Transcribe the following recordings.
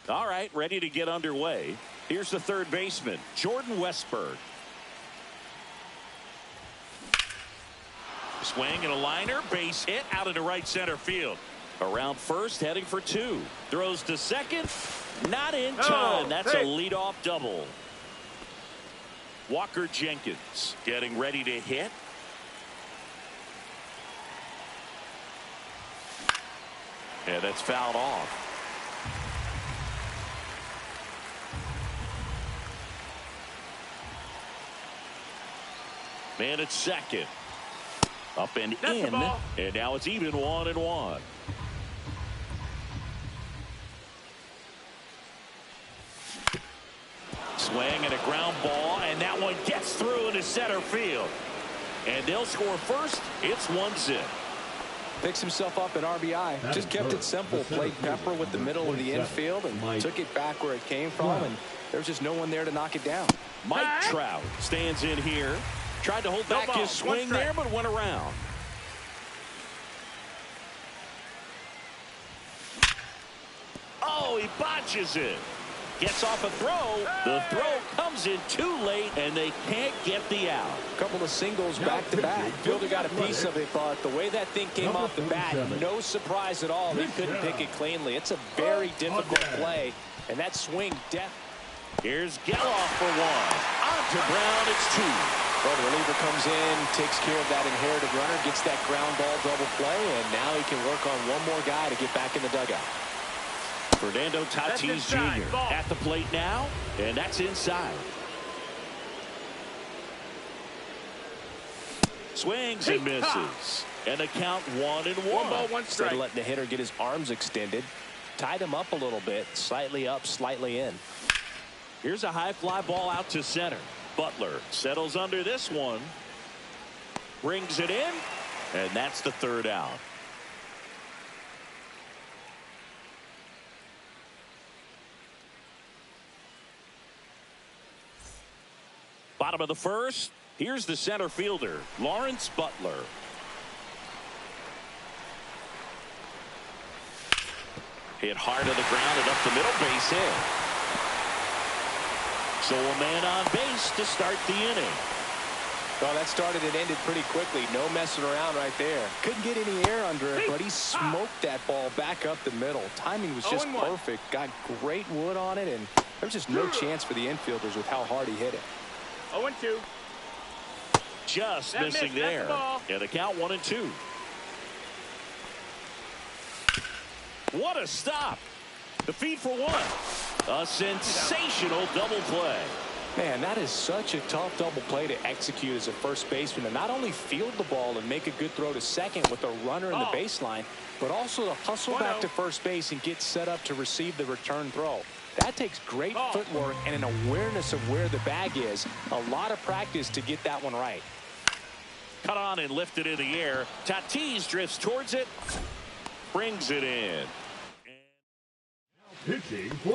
All right, ready to get underway. Here's the third baseman, Jordan Westburg. Swing and a liner, base hit out into right center field. Around first, heading for two. Throws to second, not in time. That's a leadoff double. Walker Jenkins getting ready to hit. And that's fouled off. Man at second. Up and in. And now it's even 1-1. Swing and a ground ball, and that one gets through into center field. And they'll score first. It's 1-0. Picks himself up at RBI. Just kept it simple. Played pepper with the middle of the infield and took it back where it came from. And there's just no one there to knock it down. Mike Trout stands in here. Tried to hold back his swing there, but went around. Oh, he botches it. Gets off a throw. The throw comes in too late, and they can't get the out. A couple of singles back to back. Fielder got a piece of it, but the way that thing came off the bat, no surprise at all. He couldn't pick it cleanly. It's a very difficult play, and that swing depth. Here's Geloff for one. On to Brown, it's two. Well, the reliever comes in, takes care of that inherited runner, gets that ground ball double play, and now he can work on one more guy to get back in the dugout. Fernando Tatis Jr. at the plate now, and that's inside. Swings and misses. And the count 1-1. 1 ball, 1 strike. Instead of letting the hitter get his arms extended, tied him up a little bit, slightly up, slightly in. Here's a high fly ball out to center. Butler settles under this one. Brings it in. And that's the 3rd out. Bottom of the 1st. Here's the center fielder, Lawrence Butler. Hit hard to the ground and up the middle, base hit. So a man on base to start the inning. Well, that started and ended pretty quickly. No messing around right there. Couldn't get any air under it, but he smoked that ball back up the middle. Timing was just perfect. Got great wood on it, and there's just no chance for the infielders with how hard he hit it. 0-2. Just missing there. Yeah, the count 1-2. What a stop. The feed for 1. A sensational double play. Man, that is such a tough double play to execute as a first baseman, to not only field the ball and make a good throw to second with a runner in the baseline, but also to hustle back to first base and get set up to receive the return throw. That takes great footwork and an awareness of where the bag is. A lot of practice to get that one right. Cut on and lifted in the air. Tatis drifts towards it. Brings it in.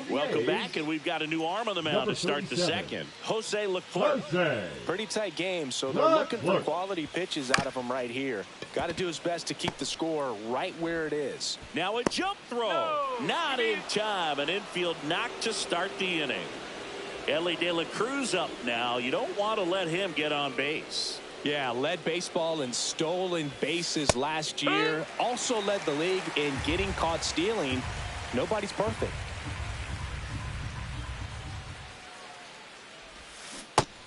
Welcome back, and we've got a new arm on the mound to start the 2nd. Jose Leclerc. Pretty tight game, so they're looking for quality pitches out of him right here. Got to do his best to keep the score right where it is. Now a jump throw. Not in time. An infield knock to start the inning. Ellie De La Cruz up now. You don't want to let him get on base. Yeah, led baseball in stolen bases last year. Also led the league in getting caught stealing. Nobody's perfect.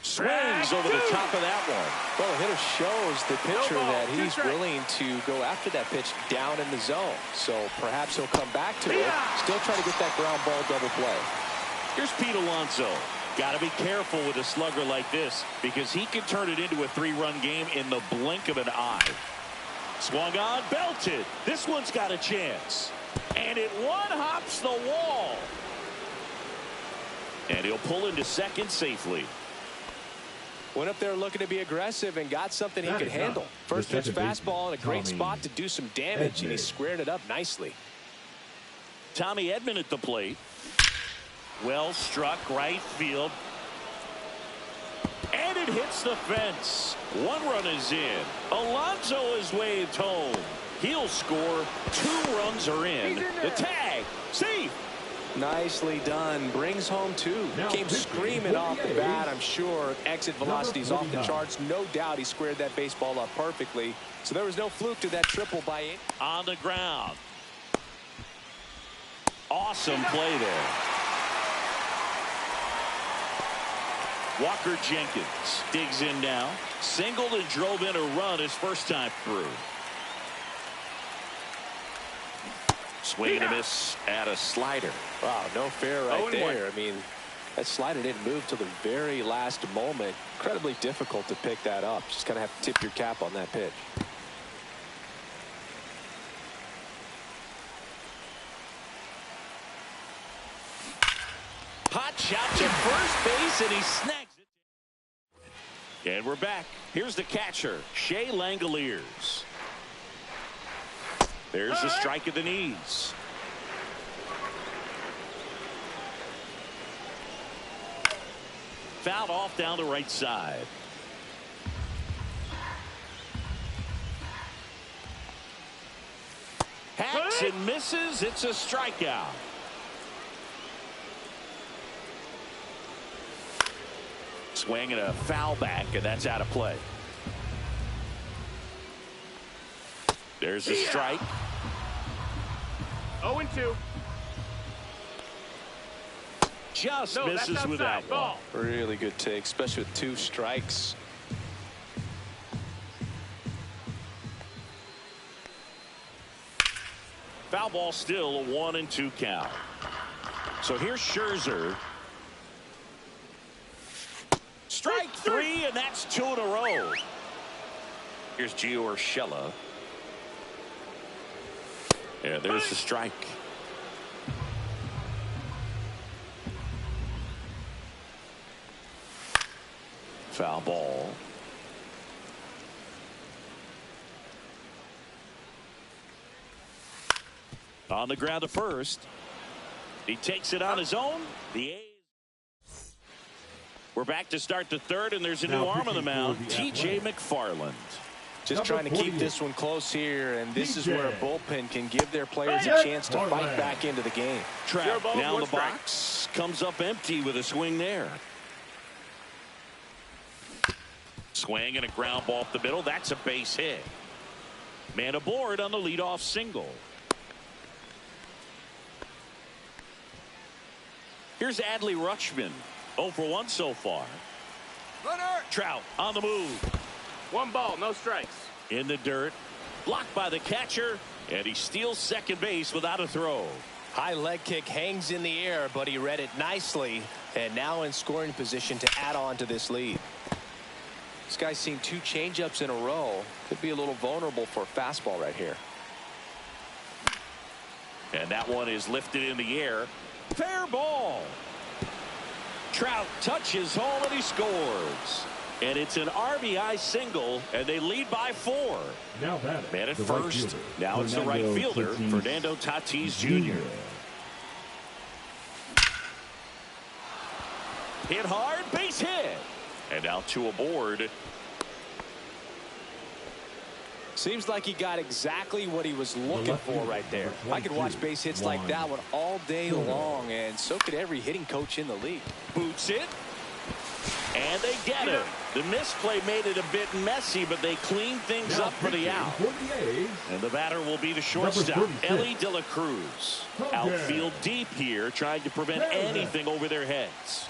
Swings over the top of that one. Well, the hitter shows the pitcher that he's willing to go after that pitch down in the zone. So perhaps he'll come back to it. Still try to get that ground ball double play. Here's Pete Alonso. Got to be careful with a slugger like this because he can turn it into a 3-run game in the blink of an eye. Swung on, belted. This one's got a chance. And it one-hops the wall. And he'll pull into second safely. Went up there looking to be aggressive and got something he could handle. First pitch fastball in a great spot to do some damage, and he squared it up nicely. Tommy Edman at the plate. Well struck right field. And it hits the fence. 1 run is in. Alonso is waved home. He'll score. 2 runs are in. The tag. See. Nicely done. Brings home 2. Came screaming off the bat, I'm sure. Exit velocity's off the charts. No doubt he squared that baseball up perfectly. So there was no fluke to that triple by him. On the ground. Awesome play there. Walker Jenkins digs in now. Singled and drove in a run his first time through. Swing and a miss at a slider. Wow, no fair right there. I mean, that slider didn't move till the very last moment. Incredibly difficult to pick that up. Just kind of have to tip your cap on that pitch. Hot shot to first base, and he snags it. And we're back. Here's the catcher, Shea Langoliers. There's the strike at the knees. Fouled off down the right side. Hacks and misses. It's a strikeout. Swing and a foul back, and that's out of play. There's a strike. 0-2. Just misses with that one. Really good take, especially with 2 strikes. Foul ball, still a 1-2 count. So here's Scherzer. Strike 3, and that's 2 in a row. Here's Gio Urshela. Yeah, there's the strike. Foul ball. On the ground to first. He takes it on his own. The A's. We're back to start the third, and there's a new arm on the mound, T.J. McFarland. Just trying to keep this one close here, and this is where a bullpen can give their players a chance to fight back into the game. Trout now in the box, comes up empty with a swing there. Swing and a ground ball up the middle. That's a base hit. Man aboard on the leadoff single. Here's Adley Rutschman. 0 for 1 so far. Runner. Trout on the move. 1 ball, no strikes. In the dirt. Blocked by the catcher. And he steals second base without a throw. High leg kick hangs in the air, but he read it nicely. And now in scoring position to add on to this lead. This guy's seen 2 changeups in a row. Could be a little vulnerable for a fastball right here. And that one is lifted in the air. Fair ball. Trout touches home and he scores. And it's an RBI single, and they lead by 4. Now that man at first. Now it's the right fielder, Fernando Tatis Jr. Hit hard, base hit. And now 2 aboard. Seems like he got exactly what he was looking for right there. I could watch base hits like that one all day long, and so could every hitting coach in the league. Boots it. And they get it. The misplay made it a bit messy, but they clean things up for the out. And the batter will be the shortstop, Ellie De La Cruz. Outfield deep here, trying to prevent anything over their heads.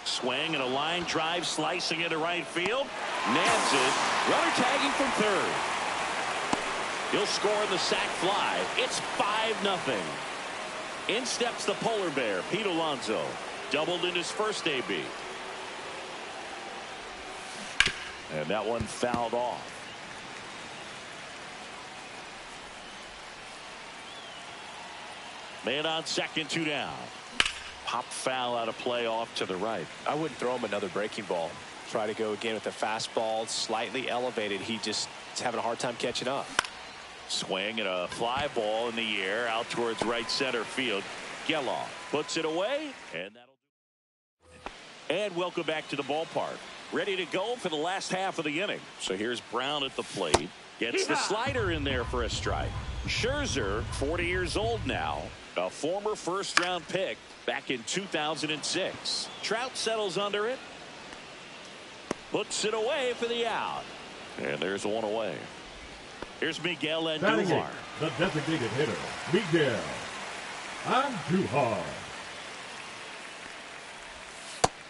Swing and a line drive slicing into right field. Nabs it. Runner tagging from third. He'll score the sac fly. It's 5-0. In steps the polar bear, Pete Alonso. Doubled in his first AB. And that one fouled off. Man on second, 2 down. Pop foul out of play off to the right. I wouldn't throw him another breaking ball. Try to go again with the fastball, slightly elevated. He just is having a hard time catching up. Swing and a fly ball in the air out towards right center field. Geloff puts it away, and that'll do it. And welcome back to the ballpark. Ready to go for the last half of the inning. So here's Brown at the plate. Gets the slider in there for a strike. Scherzer, 40 years old now, a former first-round pick back in 2006. Trout settles under it. Puts it away for the out. And there's one away. Here's Miguel Andujar. The designated hitter, Miguel Andujar.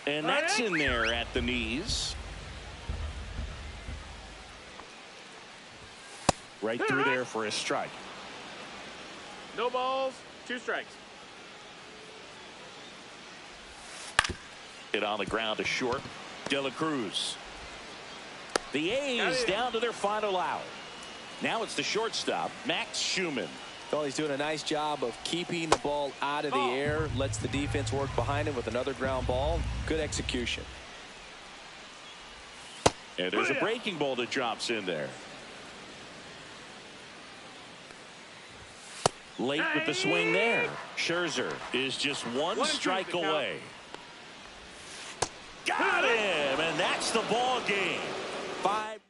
And that's in there at the knees. Right through there for a strike. No balls, 2 strikes. Hit on the ground to short. De La Cruz. The A's down to their final out. Now it's the shortstop, Max Schumann. Well, he's doing a nice job of keeping the ball out of the air. Lets the defense work behind him with another ground ball. Good execution. And there's a breaking ball that drops in there. Late with the swing there. Scherzer is just one strike away. Got him, and that's the ball game. 5.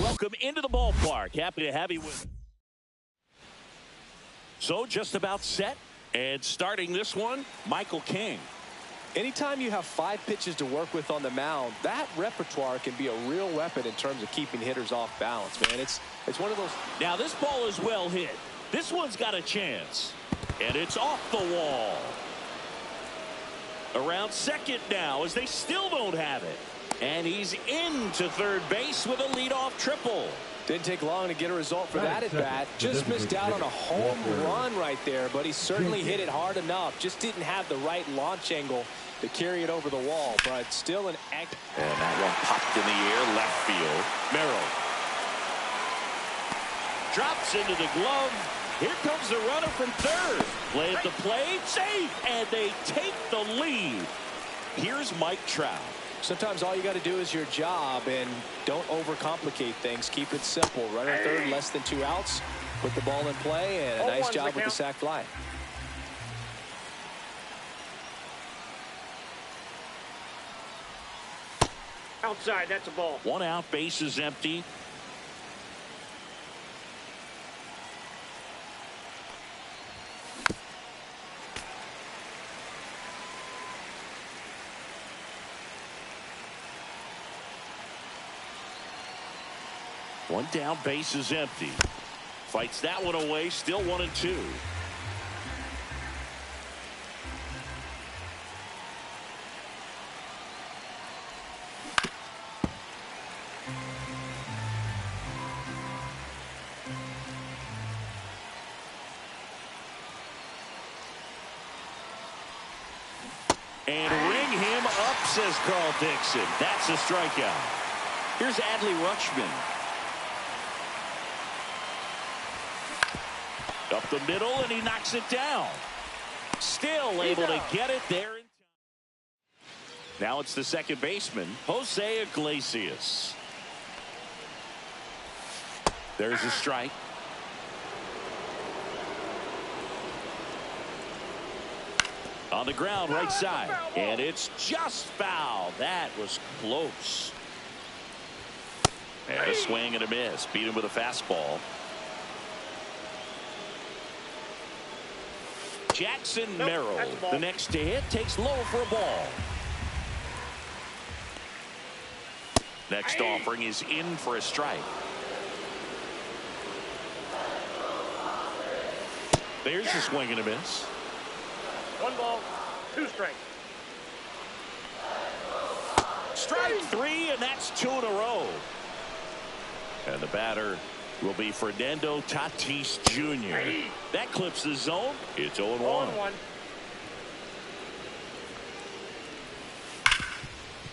welcome into the ballpark. Happy to have you with us. So just about set. And starting this one, Michael King. Anytime you have 5 pitches to work with on the mound, that repertoire can be a real weapon in terms of keeping hitters off balance, man. It's one of those. Now this ball is well hit. This one's got a chance. And it's off the wall. Around second now as they still don't have it. And he's into third base with a leadoff triple. Didn't take long to get a result for that at bat. Just missed out on a home run right there, but he certainly hit it hard enough. Just didn't have the right launch angle to carry it over the wall, but still an act. And that one popped in the air left field. Merrill drops into the glove. Here comes the runner from third. Play at the plate, safe, and they take the lead. Here's Mike Trout. Sometimes all you got to do is your job and don't overcomplicate things. Keep it simple. Runner third, less than 2 outs. Put the ball in play, and a nice job with the sac fly. Outside, that's a ball. 1 out, base is empty. One down, base is empty. Fights that one away, still 1-2. And ring him up, says Carl Dixon. That's a strikeout. Here's Adley Rutschman. Up the middle, and he knocks it down. Still able to get it there. Now it's the second baseman, Jose Iglesias. There's a strike. On the ground, right side. And it's just foul. That was close. And a swing and a miss. Beat him with a fastball. Jackson Merrill, the next to hit, takes low for a ball. Next offering is in for a strike. There's a swing and a miss. 1 ball, 2 strikes. Strike 3, and that's 2 in a row. And the batter will be Fernando Tatis Jr. That clips the zone. It's 0-1. 0-1.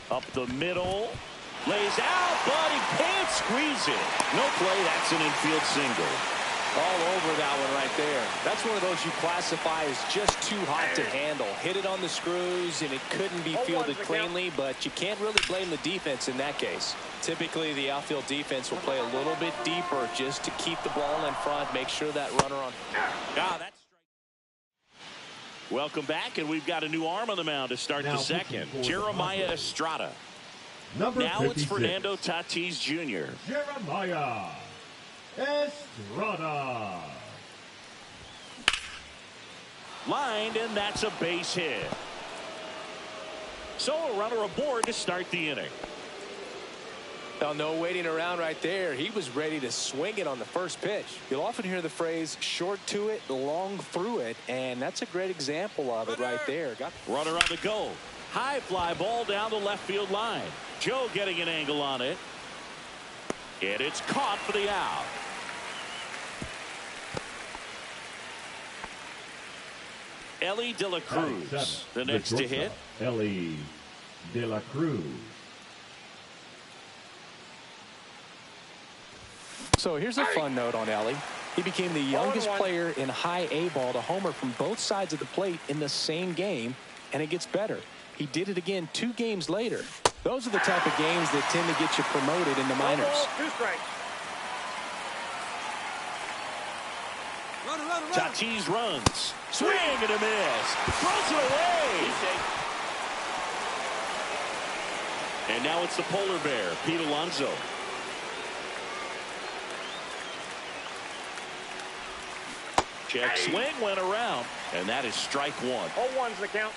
Up the middle. Lays out, but he can't squeeze it. No play. That's an infield single. All over that one right there. That's one of those you classify as just too hot to handle. Hit it on the screws, and it couldn't be fielded cleanly, but you can't really blame the defense in that case. Typically, the outfield defense will play a little bit deeper just to keep the ball in front, make sure that runner on. That's welcome back, and we've got a new arm on the mound to start the second. Jeremiah Estrada. Now 56. It's Fernando Tatis Jr. Jeremiah Estrada. Lined, and that's a base hit. So a runner aboard to start the inning. Well, no waiting around right there. He was ready to swing it on the first pitch. You'll often hear the phrase short to it, long through it, and that's a great example of it right there. Runner on the go. High fly ball down the left field line. Joe getting an angle on it. And it's caught for the out. Ellie De La Cruz, the next to hit. Ellie De La Cruz. So here's a fun note on Ellie. He became the youngest player in high A ball to homer from both sides of the plate in the same game, and it gets better. He did it again 2 games later. Those are the type of games that tend to get you promoted in the minors. 2 strikes. Tatis runs. Swing and a miss. Throws it away. And now it's the polar bear, Pete Alonso. Check swing went around, and that is strike one. 0-1's the count.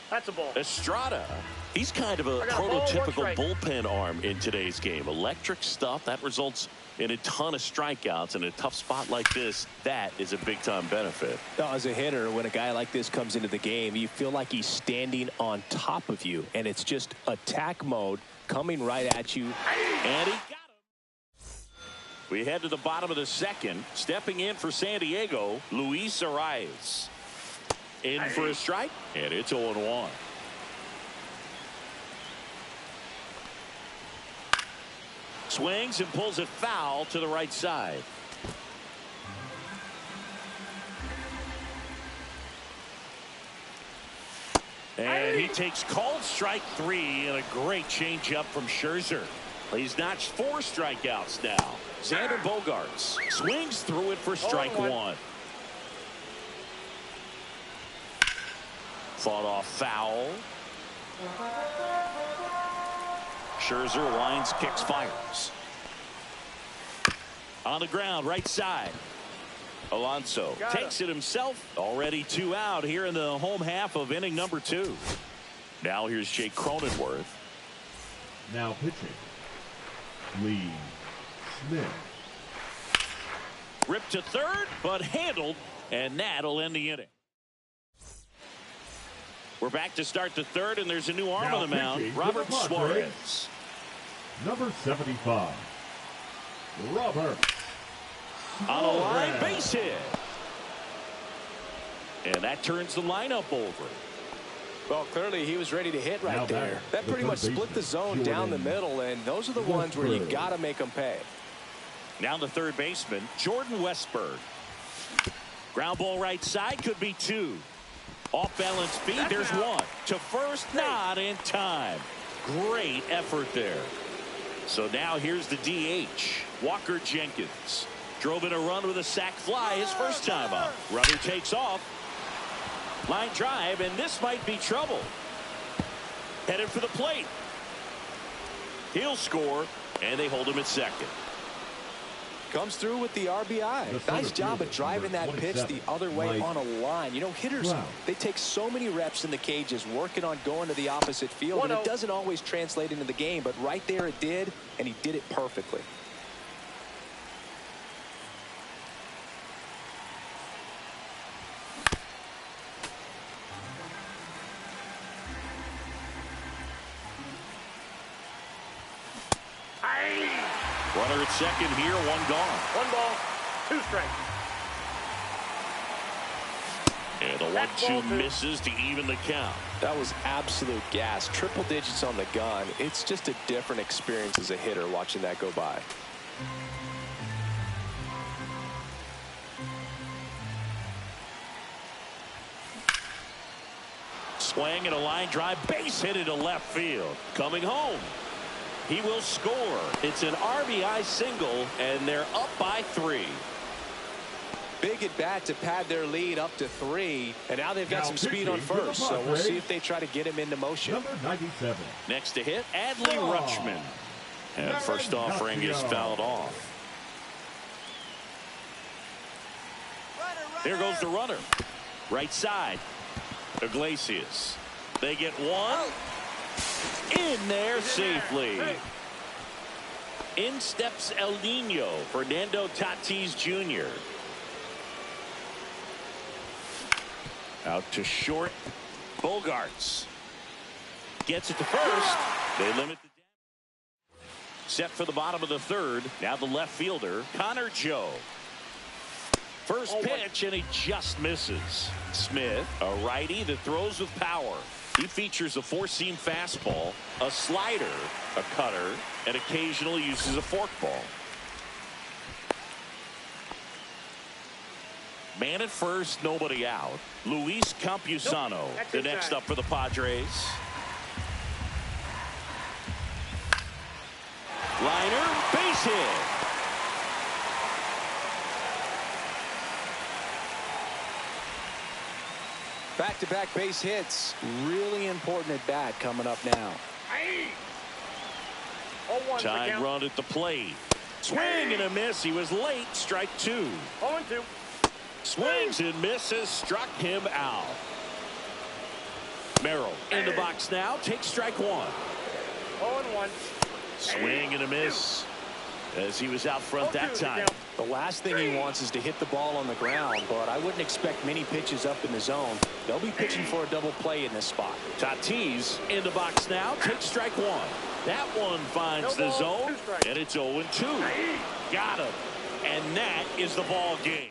That's a ball. Estrada, he's kind of a prototypical bullpen arm in today's game. Electric stuff that results in a ton of strikeouts. In a tough spot like this, that is a big-time benefit. As a hitter, when a guy like this comes into the game, you feel like he's standing on top of you, and it's just attack mode coming right at you. And he got him. We head to the bottom of the second. Stepping in for San Diego, Luis Arias. In for a strike, and it's 0-1. Swings and pulls it foul to the right side. And he takes called strike 3 and a great changeup from Scherzer. He's notched 4 strikeouts now. Xander Bogaerts swings through it for strike 1. Fought off foul. Scherzer lines, kicks, fires. On the ground, right side. Alonso takes it himself. Already 2 out here in the home half of inning number 2. Now here's Jake Cronenworth. Now pitching, Lee Smith. Ripped to third, but handled, and that'll end the inning. We're back to start the third, and there's a new arm Now on the mound, pitching Robert for the Suarez. Number 75, Robert. On a line base hit. And that turns the lineup over. Well, clearly he was ready to hit right there. That pretty much split the zone down the middle, and those are the ones where you got to make them pay. Now the third baseman, Jordan Westburg. Ground ball right side, could be 2. Off balance speed, there's 1. To first, not in time. Great effort there. So now here's the DH, Walker Jenkins. Drove in a run with a sac fly his first time up. Runner takes off. Line drive, and this might be trouble. Headed for the plate. He'll score, and they hold him at second. Comes through with the RBI. Nice job of driving that pitch the other way on a line. You know, hitters, they take so many reps in the cages working on going to the opposite field, and it doesn't always translate into the game, but right there it did, and he did it perfectly. Runner at second here, 1 gone. 1 ball, 2 strikes. And the 1-2 misses to even the count. That was absolute gas. Triple digits on the gun. It's just a different experience as a hitter watching that go by. Swing and a line drive, base hit into left field. Coming home. He will score. It's an RBI single, and they're up by 3. Big at bat to pad their lead up to 3, and now they've got some speed on first, so we'll see if they try to get him into motion. Number 97. Next to hit, Adley Rutschman. And first offering is fouled off. Here goes the runner. Right side. Iglesias. They get 1. In there safely. In steps El Nino, Fernando Tatis Jr. Out to short. Bogaerts gets it to first. They limit the damage. Set for the bottom of the third. Now the left fielder, Connor Joe. First pitch, and he just misses. Smith, a righty that throws with power. He features a 4-seam fastball, a slider, a cutter, and occasionally uses a forkball. Man at first, nobody out. Luis Campusano, the next up for the Padres. Liner, base hit. Back-to-back base hits. Really important at bat coming up now. Tying run at the plate. Swing and a miss. He was late. Strike 2. 0-2. Swings and misses. Struck him out. Merrill in the box now. Takes strike 1. 0-1. Swing and a miss as he was out front that time. The last thing he wants is to hit the ball on the ground, but I wouldn't expect many pitches up in the zone. They'll be pitching for a double play in this spot. Tatis in the box now. Takes strike 1. That one finds the zone, and it's 0-2. Got him. And that is the ball game.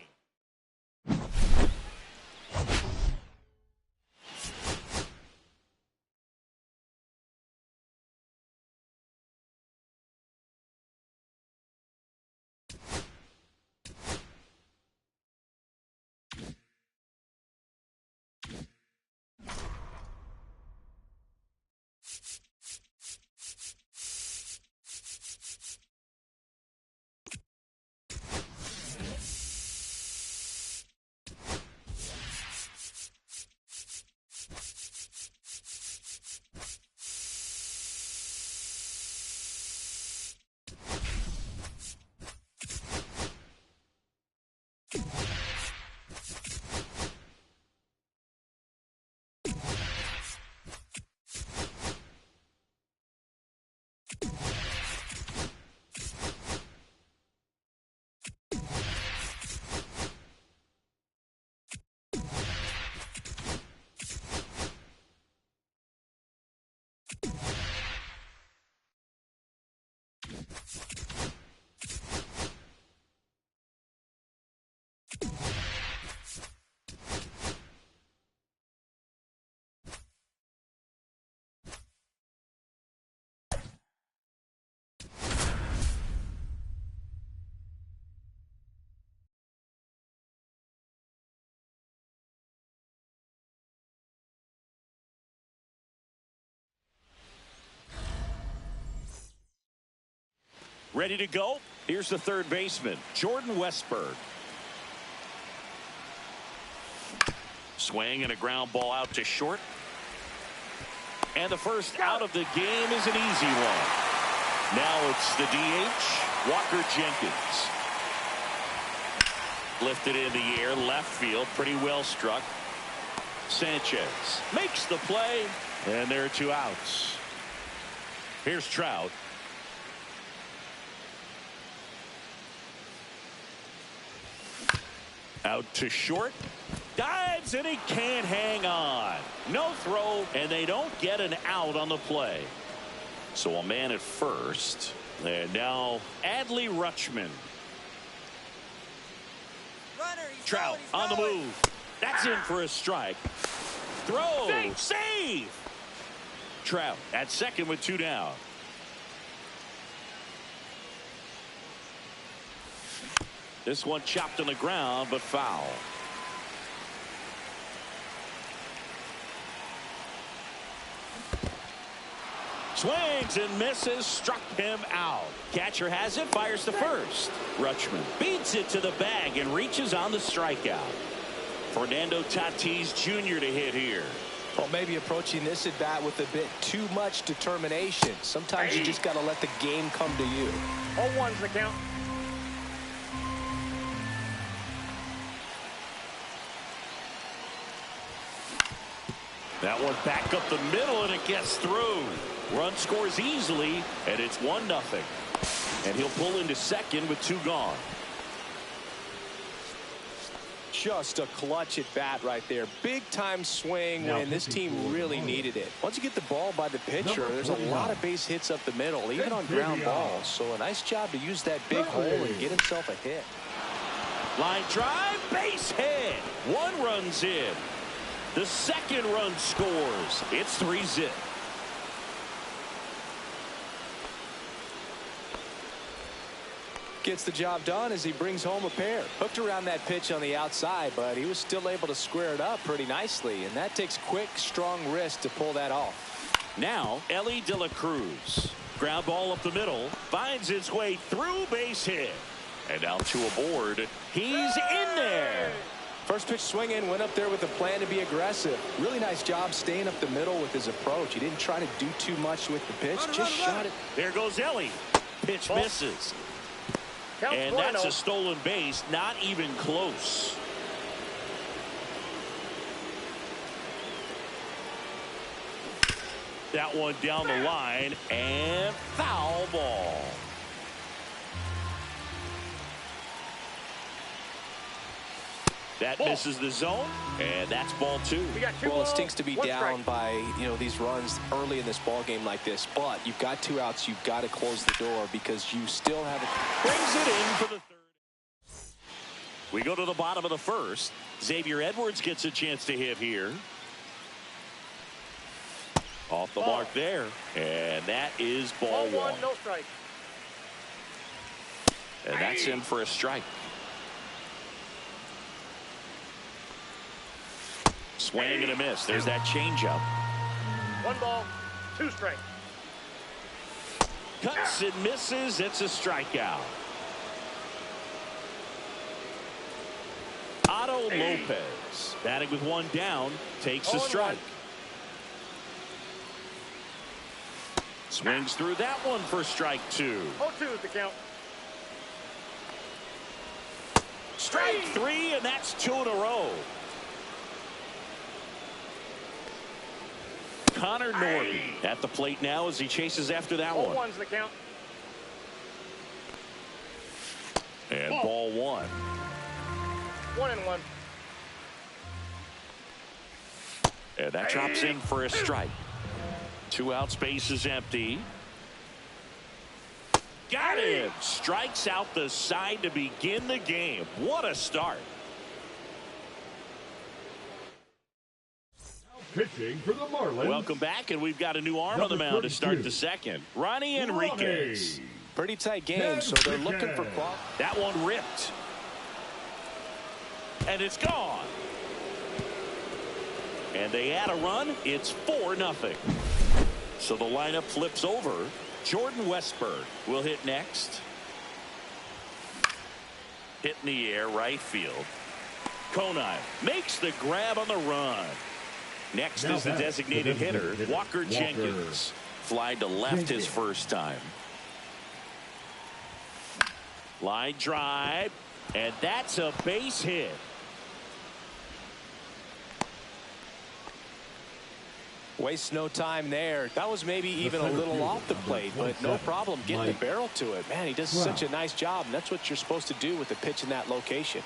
Ready to go? Here's the third baseman, Jordan Westburg. Swing and a ground ball out to short. And the first out of the game is an easy one. Now it's the DH, Walker Jenkins. Lifted in the air, left field, pretty well struck. Sanchez makes the play, and there are 2 outs. Here's Trout. Out to short. Dives, and he can't hang on. No throw, and they don't get an out on the play. So a man at first. And now Adley Rutschman. Trout on the move. That's in for a strike. Throw. Save. Trout at second with 2 down. This one chopped on the ground, but foul. Swings and misses, struck him out. Catcher has it, fires to first. Rutschman beats it to the bag and reaches on the strikeout. Fernando Tatis Jr. to hit here. Well, maybe approaching this at bat with a bit too much determination. Sometimes you just got to let the game come to you. 0-1's the count. That one back up the middle, and it gets through. Run scores easily, and it's 1-0. And he'll pull into second with 2 gone. Just a clutch at bat right there. Big time swing when this team really needed it. Once you get the ball by the pitcher, there's a lot of base hits up the middle, even on ground balls. So a nice job to use that big hole and get himself a hit. Line drive, base hit. 1 runs in. The second run scores. It's 3-0. Gets the job done as he brings home a pair. Hooked around that pitch on the outside, but he was still able to square it up pretty nicely, and that takes quick, strong wrist to pull that off. Now, Ellie De La Cruz. Ground ball up the middle. Finds its way through, base hit. And out to a board. He's in there. First pitch swinging, went up there with a plan to be aggressive. Really nice job staying up the middle with his approach. He didn't try to do too much with the pitch, just shot it. There goes Ellie. Pitch misses. And that's a stolen base, not even close. That one down the line, and foul ball. That misses the zone, and that's ball 2. Well, it stinks to be down by, these runs early in this ball game like this, but you've got 2 outs. You've got to close the door because you still have it. Brings it in for the 3rd. We go to the bottom of the 1st. Xavier Edwards gets a chance to hit here. Off the mark there, and that is ball 1. No strike. And that's in for a strike. Swing and a miss. There's that changeup. 1 ball, 2 strikes. Cuts and misses. It's a strikeout. Otto Lopez batting with 1 down takes a strike. Swings through that one for strike 2. 0-2 the count. Strike 3, and that's 2 in a row. Connor Norton at the plate now as he chases after that one. 0-1's the count. And ball 1. 1-1. And that drops in for a strike. 2 outs, base is empty. Got him. Strikes out the side to begin the game. What a start. Pitching for the Marlins. Welcome back, and we've got a new arm on the mound to start the 2nd. Ronnie Enriquez. Pretty tight game, so they're looking for quality. That one ripped. And it's gone. And they add a run. It's 4-0. So the lineup flips over. Jordan Westburg will hit next. Hit in the air, right field. Conine makes the grab on the run. Next is the designated hitter, Walker Jenkins. Fly to left his first time. Line drive, and that's a base hit. Wastes no time there. That was maybe even a little off the plate, but no problem getting the barrel to it. Man, he does such a nice job, and that's what you're supposed to do with a pitch in that location.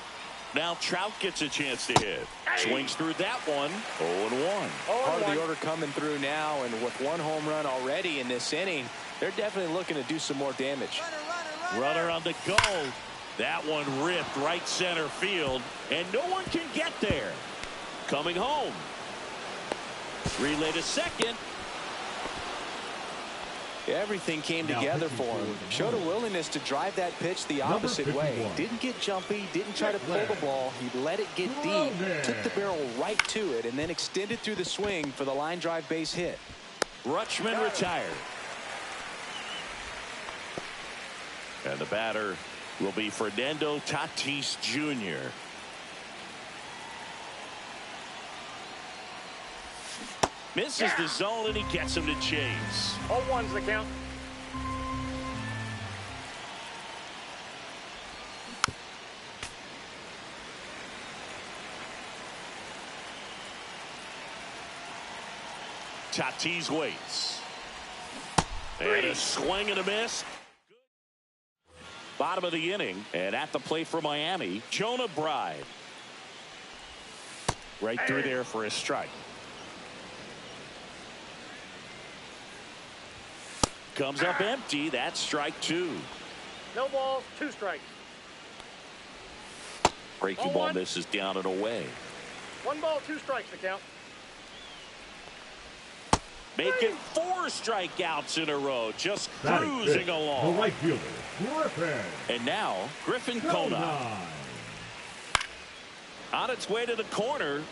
Now Trout gets a chance to hit. Swings through that one. 0-1. Part of the order coming through now, and with 1 home run already in this inning, they're definitely looking to do some more damage. Runner on the go. That one ripped right center field, and no one can get there. Coming home. Relay to second. Everything came together for him. Showed a willingness to drive that pitch the opposite way. Didn't get jumpy, didn't try to pull the ball. He let it get deep, took the barrel right to it, and then extended through the swing for the line drive base hit. Rutschman retired. And the batter will be Fernando Tatis Jr. Misses the zone, and he gets him to chase. 0-1's the count. Tatis waits. And a swing and a miss. Bottom of the inning, and at the plate for Miami, Jonah Bride. Right through there for a strike. Comes up empty. That's strike 2. No balls, 2 strikes. Breaking ball misses down and away. 1 ball, 2 strikes to count. Making 4 strikeouts in a row. Just cruising along. The right fielder, Griffin. And now, Griffin Conine. On its way to the corner.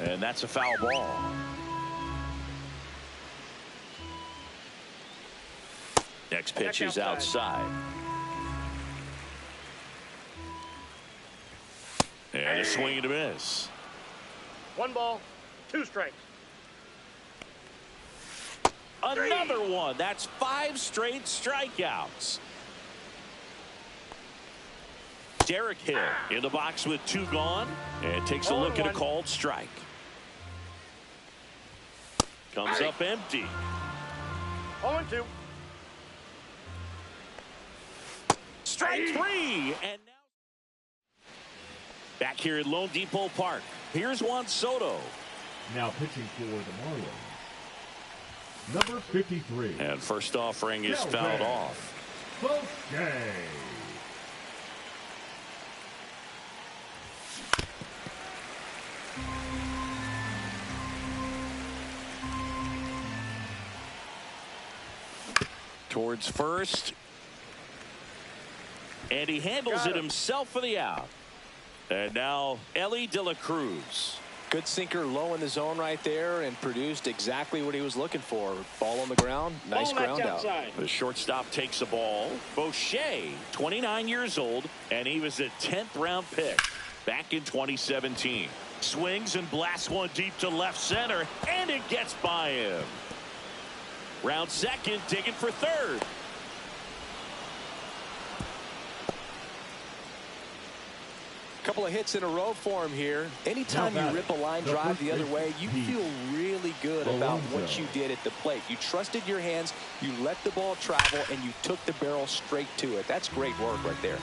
And that's a foul ball. Next pitch is outside. And a swing and a miss. 1 ball, 2 strikes. Another one. That's 5 straight strikeouts. Derek Hill in the box with 2 gone. And takes a look at a called strike. Comes up empty. 0-2. Strike 3. And now back here at Lone Depot Park. Here's Juan Soto. Now pitching for the Marlins, number 53. And first offering is fouled off. Okay. Towards first. And he handles it himself for the out. And now Ellie De La Cruz. Good sinker low in the zone right there and produced exactly what he was looking for. Ball on the ground. Nice ground out. The shortstop takes the ball. Boucher, 29 years old, and he was a 10th round pick back in 2017. Swings and blasts one deep to left center, and it gets by him. Round second, digging for third. Couple of hits in a row for him here. Anytime you rip a line drive the other way, you feel really good about what you did at the plate. You trusted your hands, you let the ball travel, and you took the barrel straight to it. That's great work right there.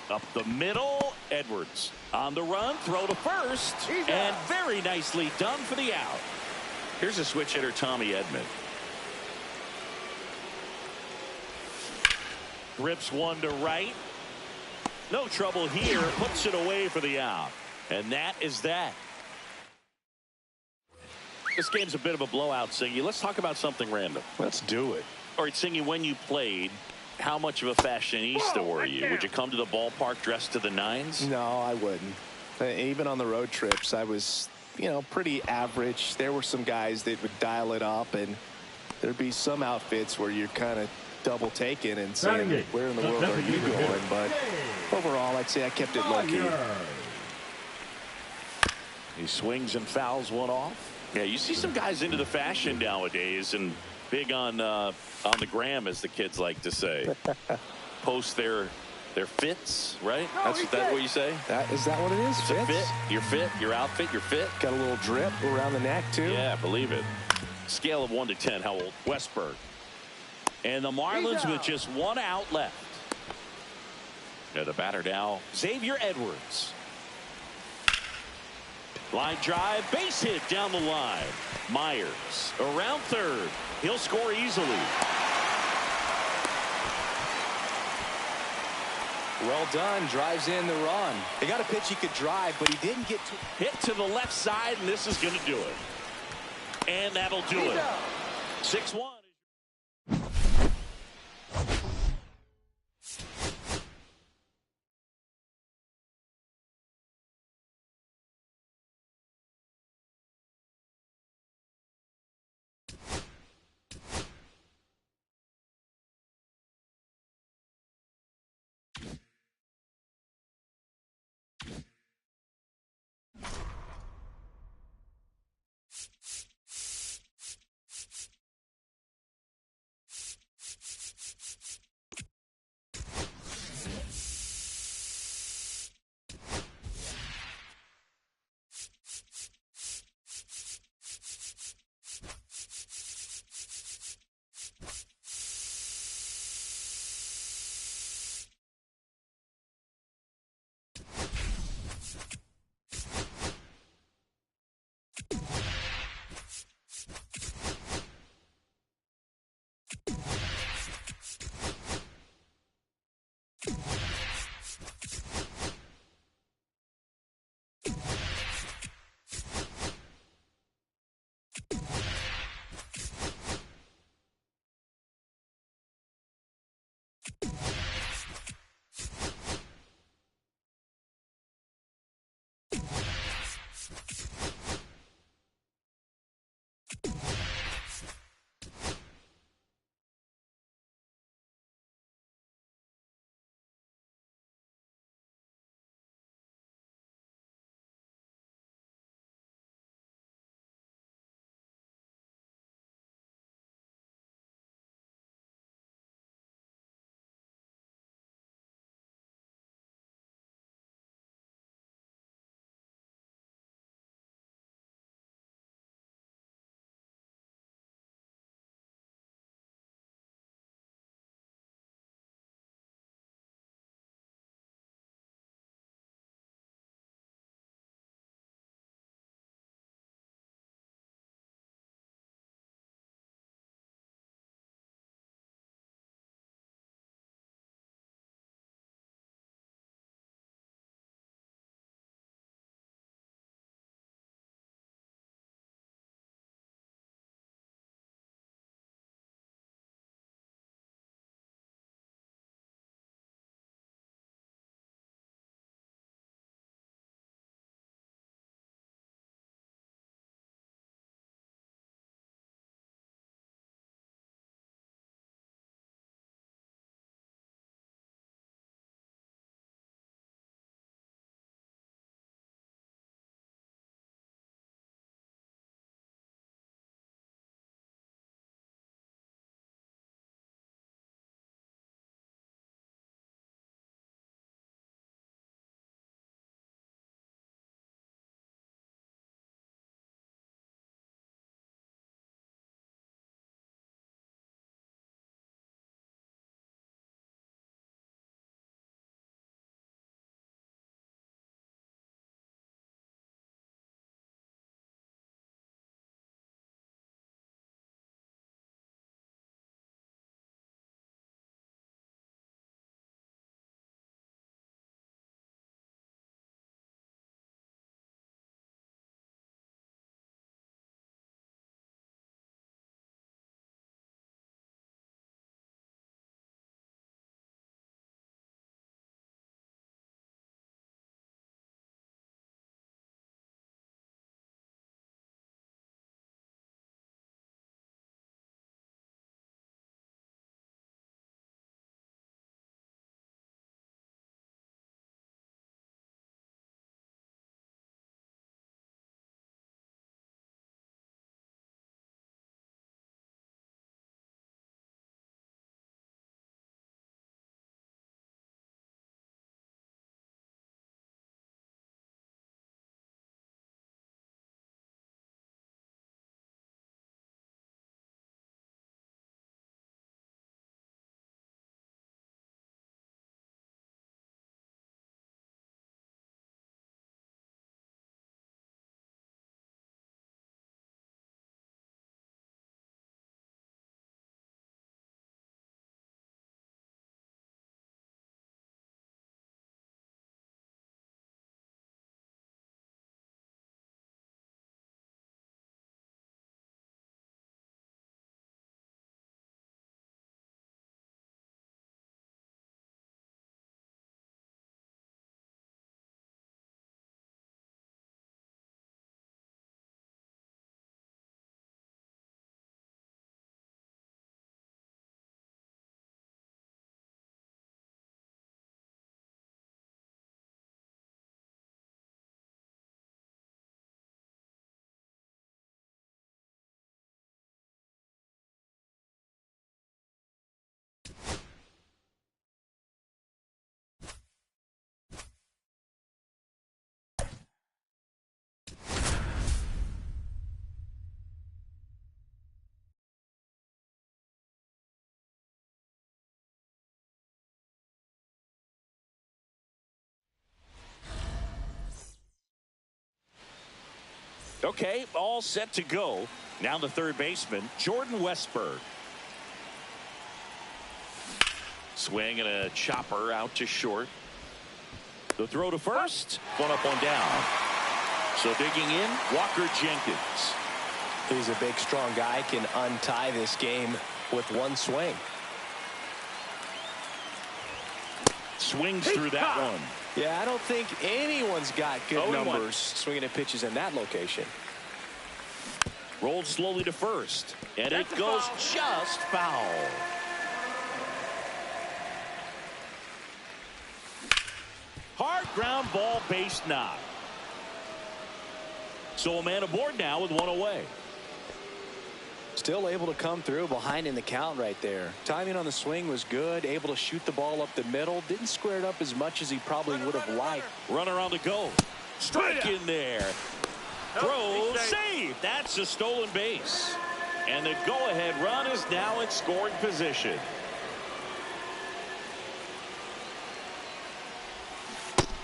Up the middle, Edwards on the run, throw to first, and very nicely done for the out. Here's a switch hitter, Tommy Edman. Rips one to right. No trouble here. Puts it away for the out. And that is that. This game's a bit of a blowout, Singy. Let's talk about something random. Let's do it. All right, Singy, when you played, how much of a fashionista were you? Would you come to the ballpark dressed to the nines? No, I wouldn't. Even on the road trips, I was, pretty average. There were some guys that would dial it up, and there'd be some outfits where you're kind of double taken and saying, where in the world are you going? But overall, I'd say I kept it low-key. He swings and fouls one off. Yeah, you see some guys into the fashion nowadays and big on the gram, as the kids like to say. Post their fits, right? That's what you say? Is that what it is? It's a fit. Your fit, your outfit, your fit. Got a little drip around the neck, too. Yeah, believe it. Scale of 1 to 10, how old? Westberg. And the Marlins with just 1 out left. Yeah, the batter now, Xavier Edwards. Line drive, base hit down the line. Myers around third. He'll score easily. Well done. Drives in the run. They got a pitch he could drive, but he didn't get to. Hit to the left side, and this is going to do it. And that'll do it. 6-1. Okay, all set to go. Now the third baseman, Jordan Westburg. Swing and a chopper out to short. The throw to first. One up, one down. So digging in, Walker Jenkins. He's a big, strong guy. Can untie this game with one swing. Swings through that one. Yeah, I don't think anyone's got good numbers swinging at pitches in that location. Rolled slowly to first. And it goes just foul. Hard ground ball, base knock. So a man aboard now with one away. Still able to come through behind in the count right there. Timing on the swing was good. Able to shoot the ball up the middle. Didn't square it up as much as he probably would have liked. Runner on the go. Strike in there. Throw, save. That's a stolen base. And the go-ahead run is now in scoring position.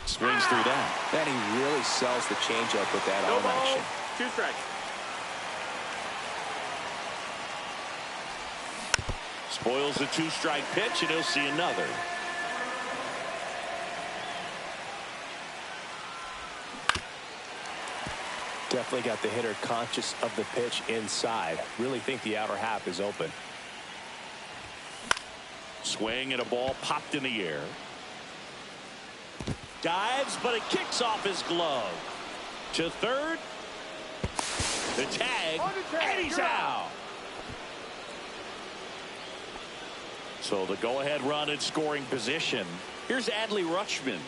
Swings through that. And he really sells the changeup with that arm action. 2 strikes. Spoils the 2-strike pitch, and he'll see another. Definitely got the hitter conscious of the pitch inside. Really think the outer half is open. Swing and a ball popped in the air. Dives, but it kicks off his glove. To third. The tag, and he's out. So the go-ahead run in scoring position. Here's Adley Rutschman.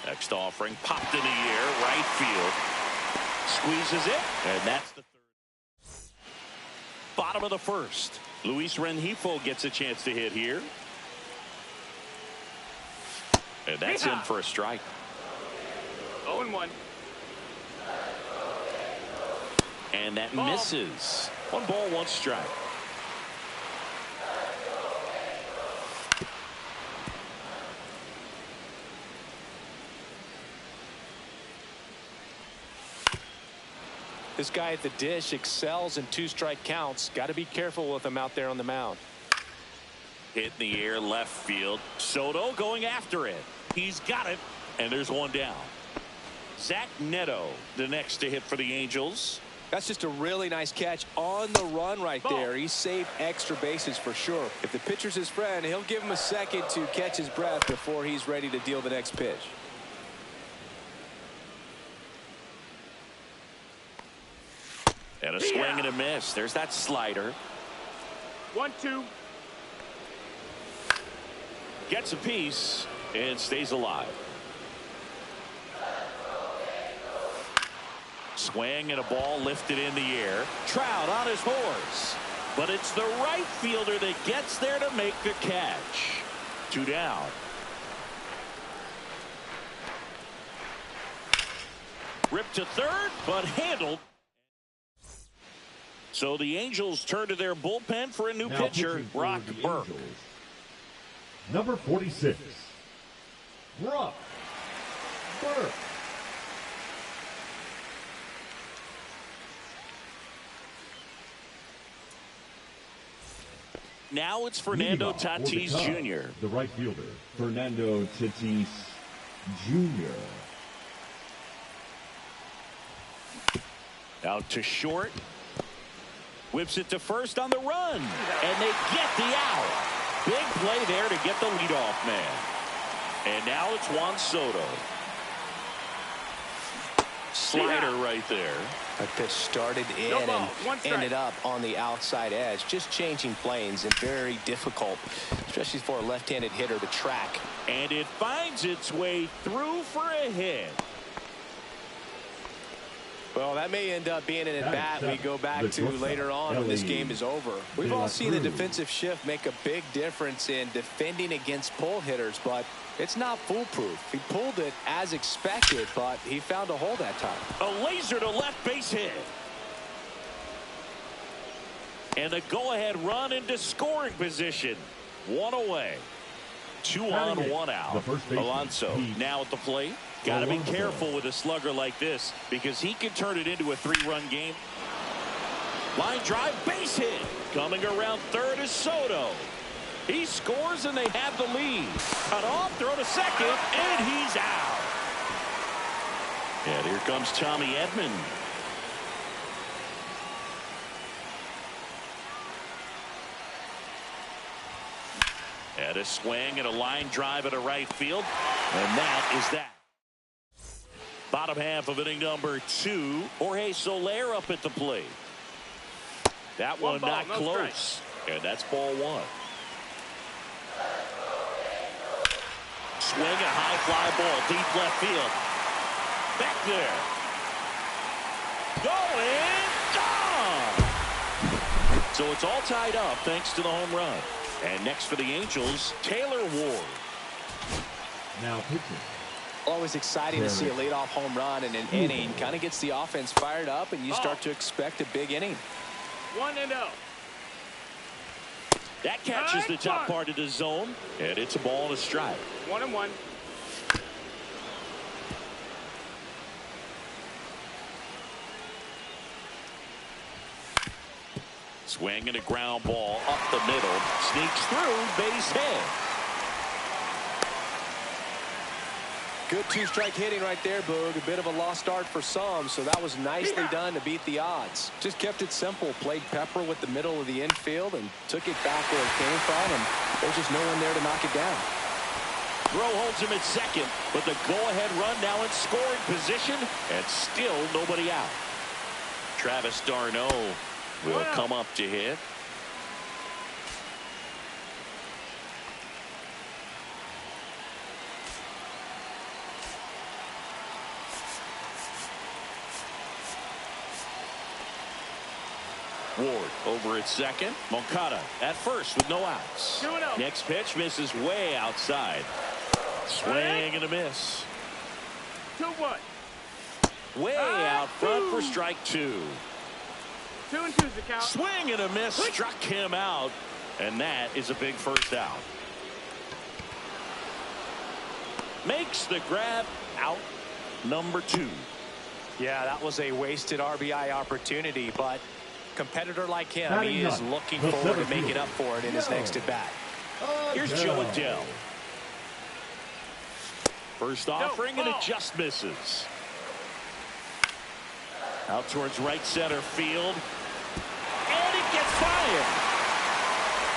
Next offering popped in the air, right field. Squeezes it, and that's the third. Bottom of the first. Luis Rengifo gets a chance to hit here. And that's in for a strike. 0-1. And that misses. 1 ball, 1 strike. This guy at the dish excels in 2-strike counts. Got to be careful with him out there on the mound. Hit in the air, left field. Soto going after it. He's got it, and there's 1 down. Zach Neto, the next to hit for the Angels. That's just a really nice catch on the run right there. He saved extra bases for sure. If the pitcher's his friend, he'll give him a second to catch his breath before he's ready to deal the next pitch. And a swing and a miss. There's that slider. 1-2. Gets a piece and stays alive. Swing and a ball lifted in the air. Trout on his horse. But it's the right fielder that gets there to make the catch. 2 down. Ripped to third, but handled. So the Angels turn to their bullpen for a new pitcher, Brock Burke. Angels. Number 46, Brock Burke. Now it's Fernando Tatis Jr. The right fielder, Fernando Tatis Jr. Out to short. Whips it to first on the run. And they get the out. Big play there to get the leadoff man. And now it's Juan Soto. Slider right there. That pitch started in and ended up on the outside edge. Just changing planes and very difficult, especially for a left-handed hitter to track. And it finds its way through for a hit. Well, that may end up being an at-bat we go back to later on when this game is over. We've all seen the defensive shift make a big difference in defending against pull hitters, but it's not foolproof. He pulled it as expected, but he found a hole that time. A laser to left base hit. And a go-ahead run into scoring position. 1 away. 2 on, 1 out. Alonso now at the plate. Got to be careful with a slugger like this because he can turn it into a 3-run game. Line drive, base hit. Coming around third is Soto. He scores and they have the lead. Cut off, throw to second, and he's out. And here comes Tommy Edman. And a swing and a line drive at a right field. And that is that. Bottom half of inning number 2. Jorge Soler up at the plate. That one not close. And that's ball 1. Swing, a high fly ball, deep left field. Back there. Going, gone. So it's all tied up thanks to the home run. And next for the Angels, Taylor Ward. Now pitching. Always exciting to see a leadoff home run in an inning. Kind of gets the offense fired up, and you start to expect a big inning. 1-0. That catches the top part of the zone, and it's a ball and a strike. 1-1. Swing and a ground ball up the middle. Sneaks through, base hit. Good 2-strike hitting right there, Boog. A bit of a lost start for some, so that was nicely done to beat the odds. Just kept it simple. Played Pepper with the middle of the infield and took it back where it came from, and there's just no one there to knock it down. Throw holds him at second, but the go-ahead run now in scoring position, and still nobody out. Travis d'Arnaud will come up to hit. Ward over at second. Moncada at first with no outs. 2-0. Next pitch misses way outside. Swing and a miss. 2-1. Way out front for strike 2. 2-2's the count. Swing and a miss. Struck him out. And that is a big first out. Makes the grab out number 2. Yeah, that was a wasted RBI opportunity, but competitor like him, he is looking forward to making up for it in his next at bat. Here's Joe Adele. First offering, and it just misses. Out towards right center field. And it gets fired.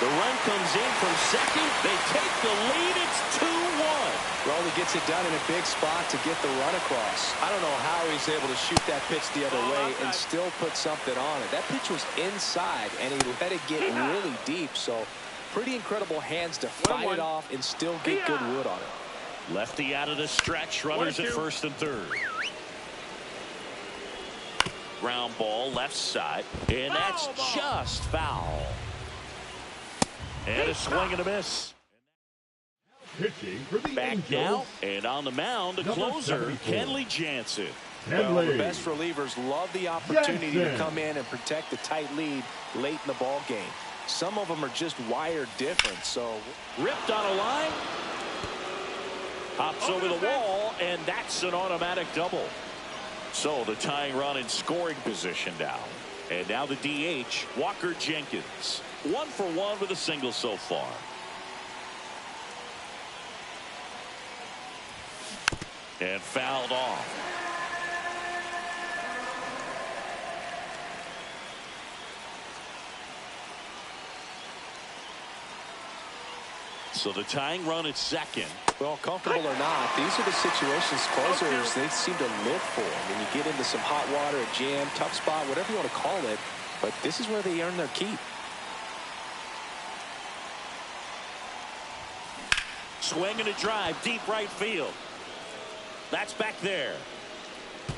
The run comes in from second. They take the lead. It's 2-1. Rowley gets it done in a big spot to get the run across. I don't know how he's able to shoot that pitch the other way and still put something on it. That pitch was inside, and he let it get really deep. So pretty incredible hands to fight it off and still get good wood on it. Lefty out of the stretch. Runners at first and third. Ground ball left side, and that's just foul. And a swing and a miss. Pitching for the Back Angels. now, and on the mound, the closer, 74. Kenley Jansen. Well, the best relievers love the opportunity to come in and protect the tight lead late in the ball game. Some of them are just wired different. So Ripped on a line. Hops over the wall, and that's an automatic double. So the tying run in scoring position now. And now the DH, Walker Jenkins. 1 for 1 with a single so far. And fouled off. So the tying run at second. Well, comfortable or not, these are the situations closers they seem to live for. When you get into some hot water, a jam, tough spot, whatever you want to call it, but this is where they earn their keep. Swing and a drive, deep right field. That's back there.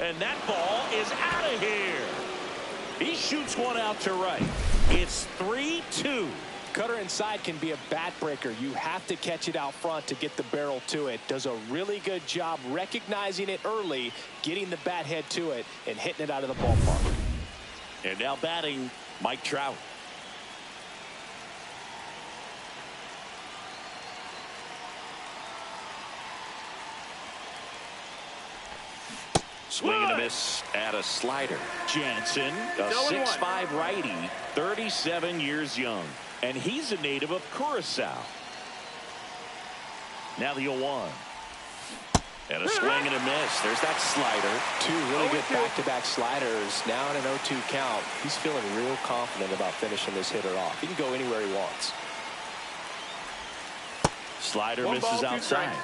And that ball is out of here. He shoots one out to right. It's 3-2. Cutter inside can be a bat breaker. You have to catch it out front to get the barrel to it. Does a really good job recognizing it early, getting the bat head to it, and hitting it out of the ballpark. And now batting, Mike Trout. Swing and a miss at a slider. Jansen, a 6'5" righty, 37 years young. And he's a native of Curacao. Now the 0-1. And a swing and a miss. There's that slider. Two really good back-to-back sliders. Now in an 0-2 count. He's feeling real confident about finishing this hitter off. He can go anywhere he wants. Slider misses outside.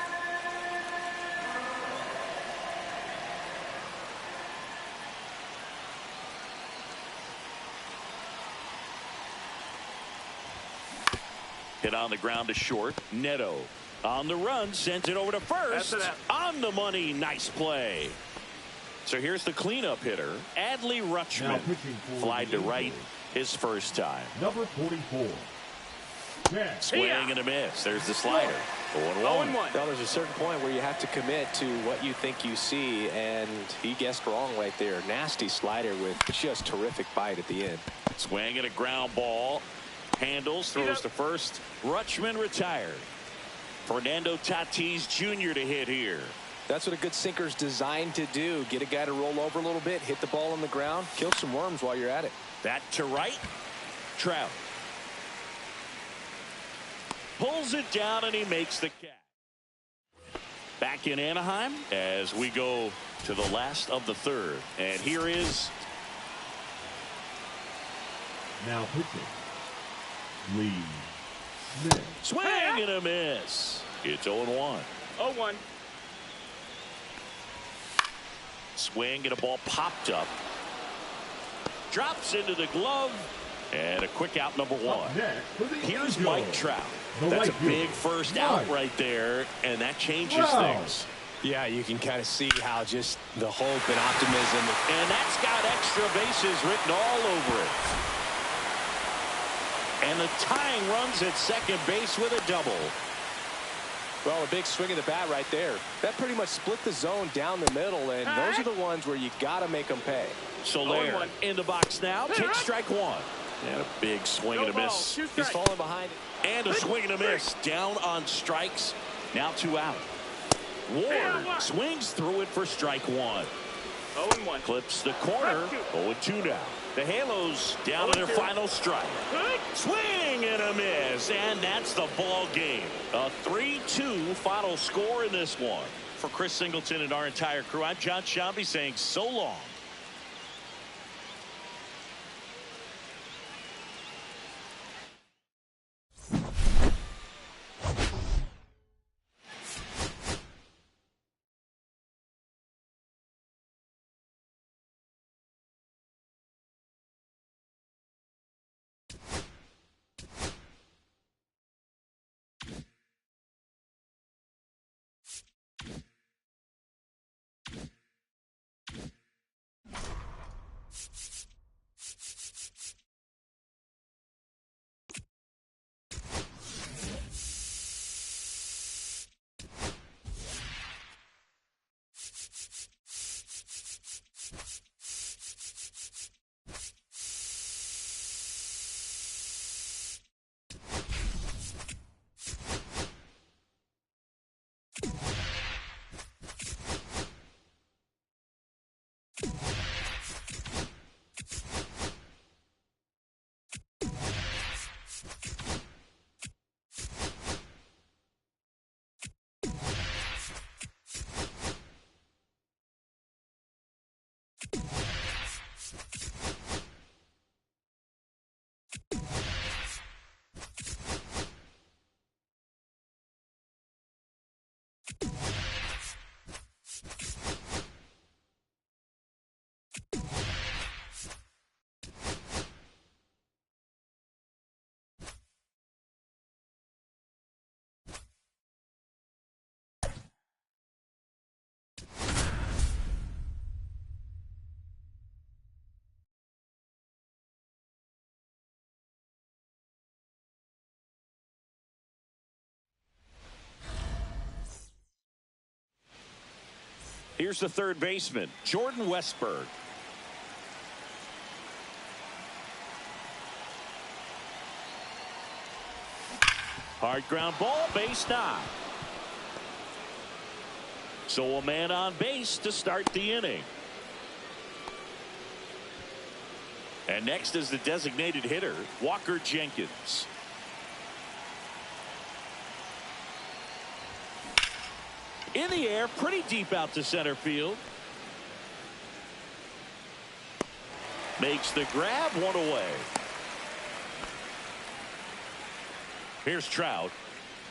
Hit on the ground to short. Neto on the run, sends it over to first. On the money, nice play. So here's the cleanup hitter, Adley Rutschman. Flied to right his first time. Number 44. Swing and a miss. There's the slider. 0-1. Well, there's a certain point where you have to commit to what you think you see, and he guessed wrong right there. Nasty slider with just terrific bite at the end. Swing and a ground ball. Handles, throws to first. Rutschman retired. Fernando Tatis Jr. to hit here. That's what a good sinker's designed to do. Get a guy to roll over a little bit, hit the ball on the ground, kill some worms while you're at it. That to right. Trout pulls it down and he makes the catch. Back in Anaheim as we go to the last of the third. And here is now pitching, Lee Smith. Swing and a miss. It's 0-1. 0-1. Swing and a ball popped up. Drops into the glove. And a quick out, number 1. Here's Mike Trout. That's a big first out right there, and that changes things. Yeah, you can kind of see how just the hope and optimism. And that's got extra bases written all over it. And the tying runs at second base with a double. Well, a big swing of the bat right there. That pretty much split the zone down the middle, and those are the ones where you got to make them pay. Soler in the box now. Takes strike 1. And a big swing and a miss. He's falling behind. And a swing and a miss. Down on strikes. Now 2 out. Ward swings through it for strike 1. 0-1. Clips the corner. 0-2 now. The Halos down to their final strike. Swing and a miss. And that's the ball game. A 3-2 final score in this one. For Chris Singleton and our entire crew, I'm John Shambi saying so long. Here's the third baseman, Jordan Westburg. Hard ground ball, base knock. So a man on base to start the inning. And next is the designated hitter, Walker Jenkins. In the air, pretty deep out to center field. Makes the grab, one away. Here's Trout.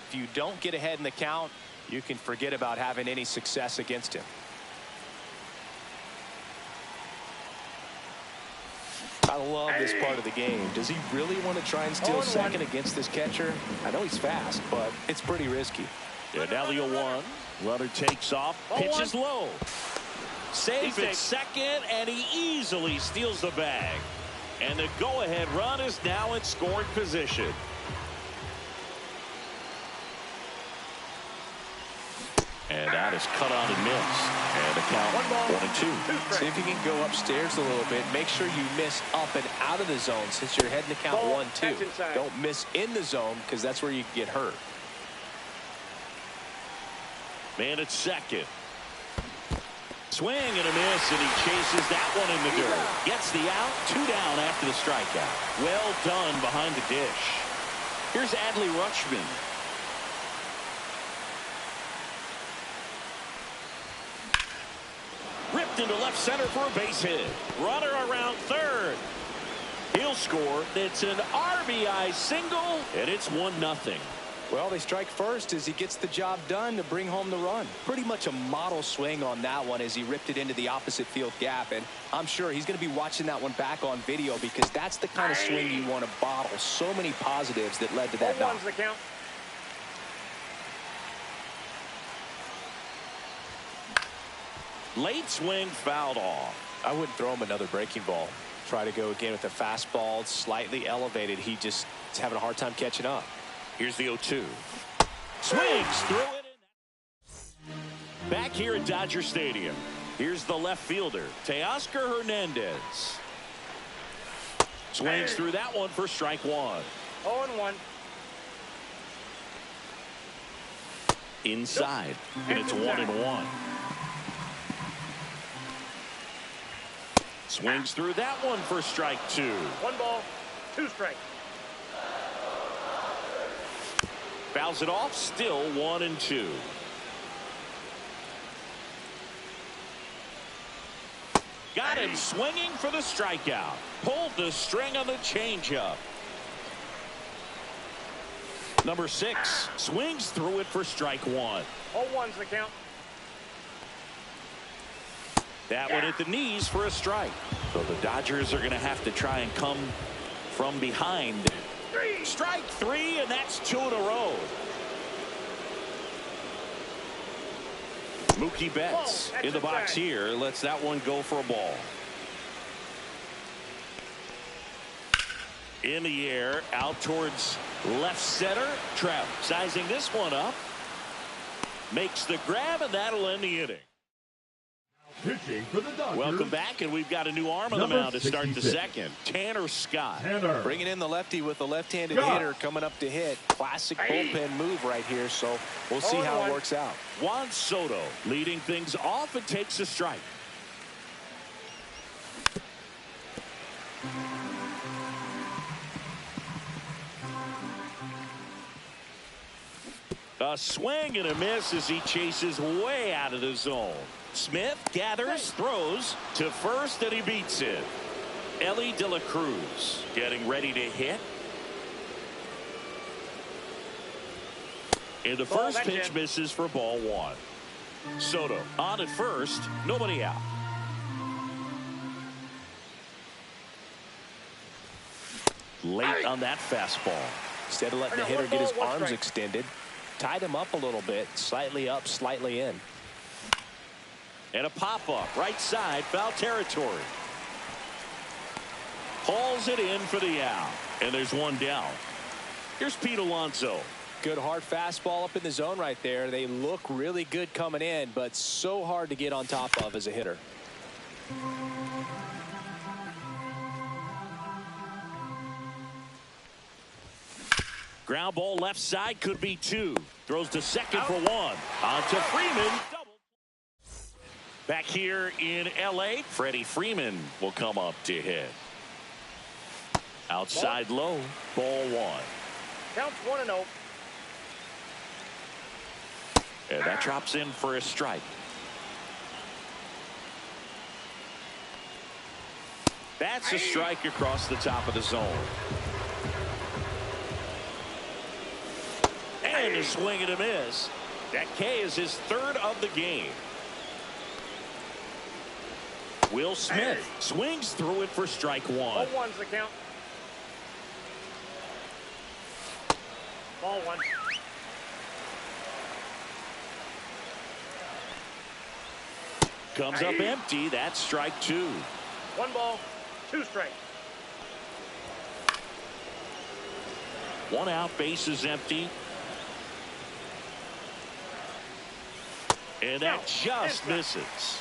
If you don't get ahead in the count, you can forget about having any success against him. I love this part of the game. Does he really want to try and steal second against this catcher? I know he's fast, but it's pretty risky. Yeah, now the 0-1. Runner takes off, pitches low. Safe at second, and he easily steals the bag. And the go-ahead run is now in scoring position. And that is cut on and miss. And the count 1-2. See if you can go upstairs a little bit. Make sure you miss up and out of the zone since you're heading to count 1-2. Don't miss in the zone because that's where you can get hurt. Man at second. Swing and a miss, and he chases that one in the dirt. Gets the out, 2 down after the strikeout. Well done behind the dish. Here's Adley Rutschman. Ripped into left center for a base hit. Runner around third. He'll score. It's an RBI single, and it's 1-0. Well, they strike first as he gets the job done to bring home the run. Pretty much a model swing on that one as he ripped it into the opposite field gap. And I'm sure he's going to be watching that one back on video because that's the kind of swing you want to bottle. So many positives that led to that knock. Late swing fouled off. I wouldn't throw him another breaking ball. Try to go again with the fastball slightly elevated. He just is having a hard time catching up. Here's the 0-2. Swings through it. Back here at Dodger Stadium. Here's the left fielder, Teoscar Hernandez. Swings through that one for strike 1. 0-1. Inside, and it's 1-1. Swings through that one for strike 2. 1 ball, 2 strikes. Fouls it off, still 1-2. Got him swinging for the strikeout. Pulled the string on the changeup. Number 6 swings through it for strike 1. 0-1's the count. That one at the knees for a strike. So the Dodgers are going to have to try and come from behind. Strike 3, and that's 2 in a row. Mookie Betts in the box here. Lets that one go for a ball. In the air, out towards left center. Trout sizing this one up. Makes the grab, and that'll end the inning. Pitching for the Dodgers. Welcome back, and we've got a new arm on the mound to start the second. Tanner Scott. Bringing in the lefty with the left-handed hitter coming up to hit. Classic bullpen move right here, so we'll see how it works out. Juan Soto leading things off and takes a strike. A swing and a miss as he chases way out of the zone. Smith gathers, throws to first, and he beats it. Ellie De La Cruz getting ready to hit. And the first pitch misses for ball 1. Soto on at first, nobody out. Late on that fastball. Instead of letting the hitter get his arms extended, tied him up a little bit, slightly up, slightly in. And a pop-up, right side, foul territory. Hauls it in for the out. And there's one down. Here's Pete Alonso. Good hard fastball up in the zone right there. They look really good coming in, but so hard to get on top of as a hitter. Ground ball left side, could be 2. Throws to second for 1. On to Freeman. Back here in L.A., Freddie Freeman will come up to hit. Outside low, ball one. Counts 1-0. And that drops in for a strike. That's a strike across the top of the zone. And a swing and a miss. That K is his third of the game. Will Smith swings through it for strike one. 0-1's the count. Ball one. Comes up empty. That's strike two. 1 ball, 2 strikes. 1 out, base is empty. And that just misses.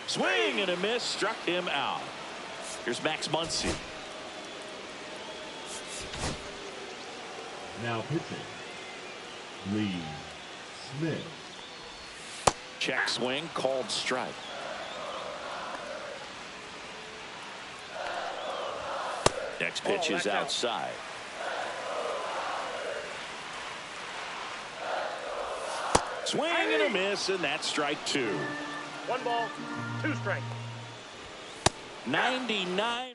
Swing and a miss, struck him out. Here's Max Muncy. Now pitching, Lee Smith. Check swing, called strike. Next pitch is outside. Swing and a miss, and that's strike two. 1 ball, 2 strikes. 99.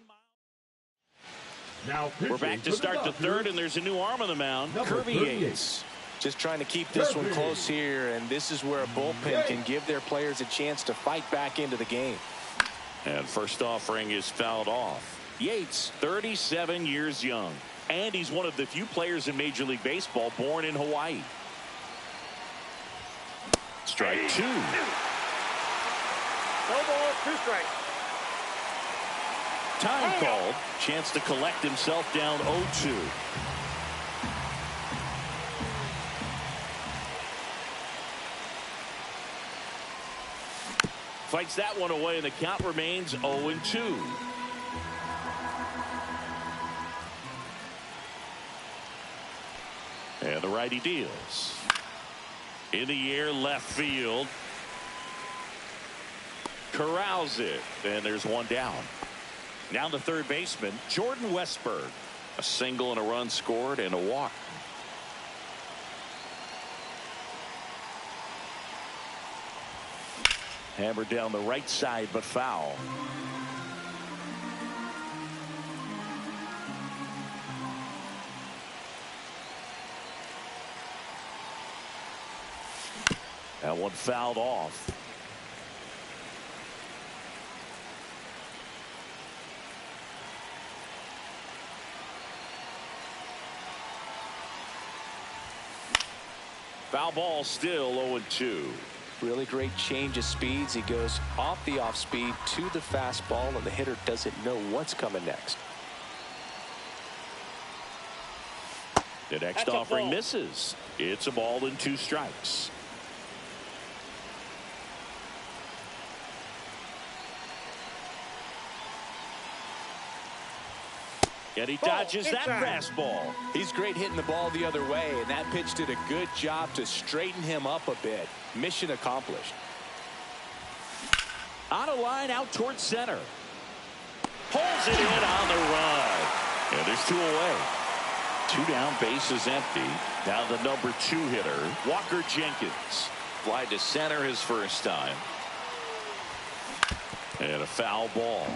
Now We're back to start the third, and there's a new arm on the mound. Kirby Yates. Just trying to keep this one close here, and this is where a bullpen can give their players a chance to fight back into the game. And first offering is fouled off. Yates, 37 years young, and he's one of the few players in Major League Baseball born in Hawaii. Strike two. 2 balls, 2 strikes. Time called. Chance to collect himself down 0-2. Fights that one away, and the count remains 0-2. And the righty deals. In the air, left field. Corrals it, and there's one down. Now the third baseman, Jordan Westburg. A single and a run scored and a walk. Hammered down the right side, but foul. That one fouled off. Foul ball, still 0-2. Really great change of speeds. He goes off the off speed to the fastball, and the hitter doesn't know what's coming next. The next offering misses. It's a ball and 2 strikes. And he dodges that fastball. He's great hitting the ball the other way, and that pitch did a good job to straighten him up a bit. Mission accomplished. On a line out towards center. Pulls it in on the run. And there's 2 away. 2 down, base is empty. Now the number 2 hitter, Walker Jenkins. Fly to center his first time. And a foul ball.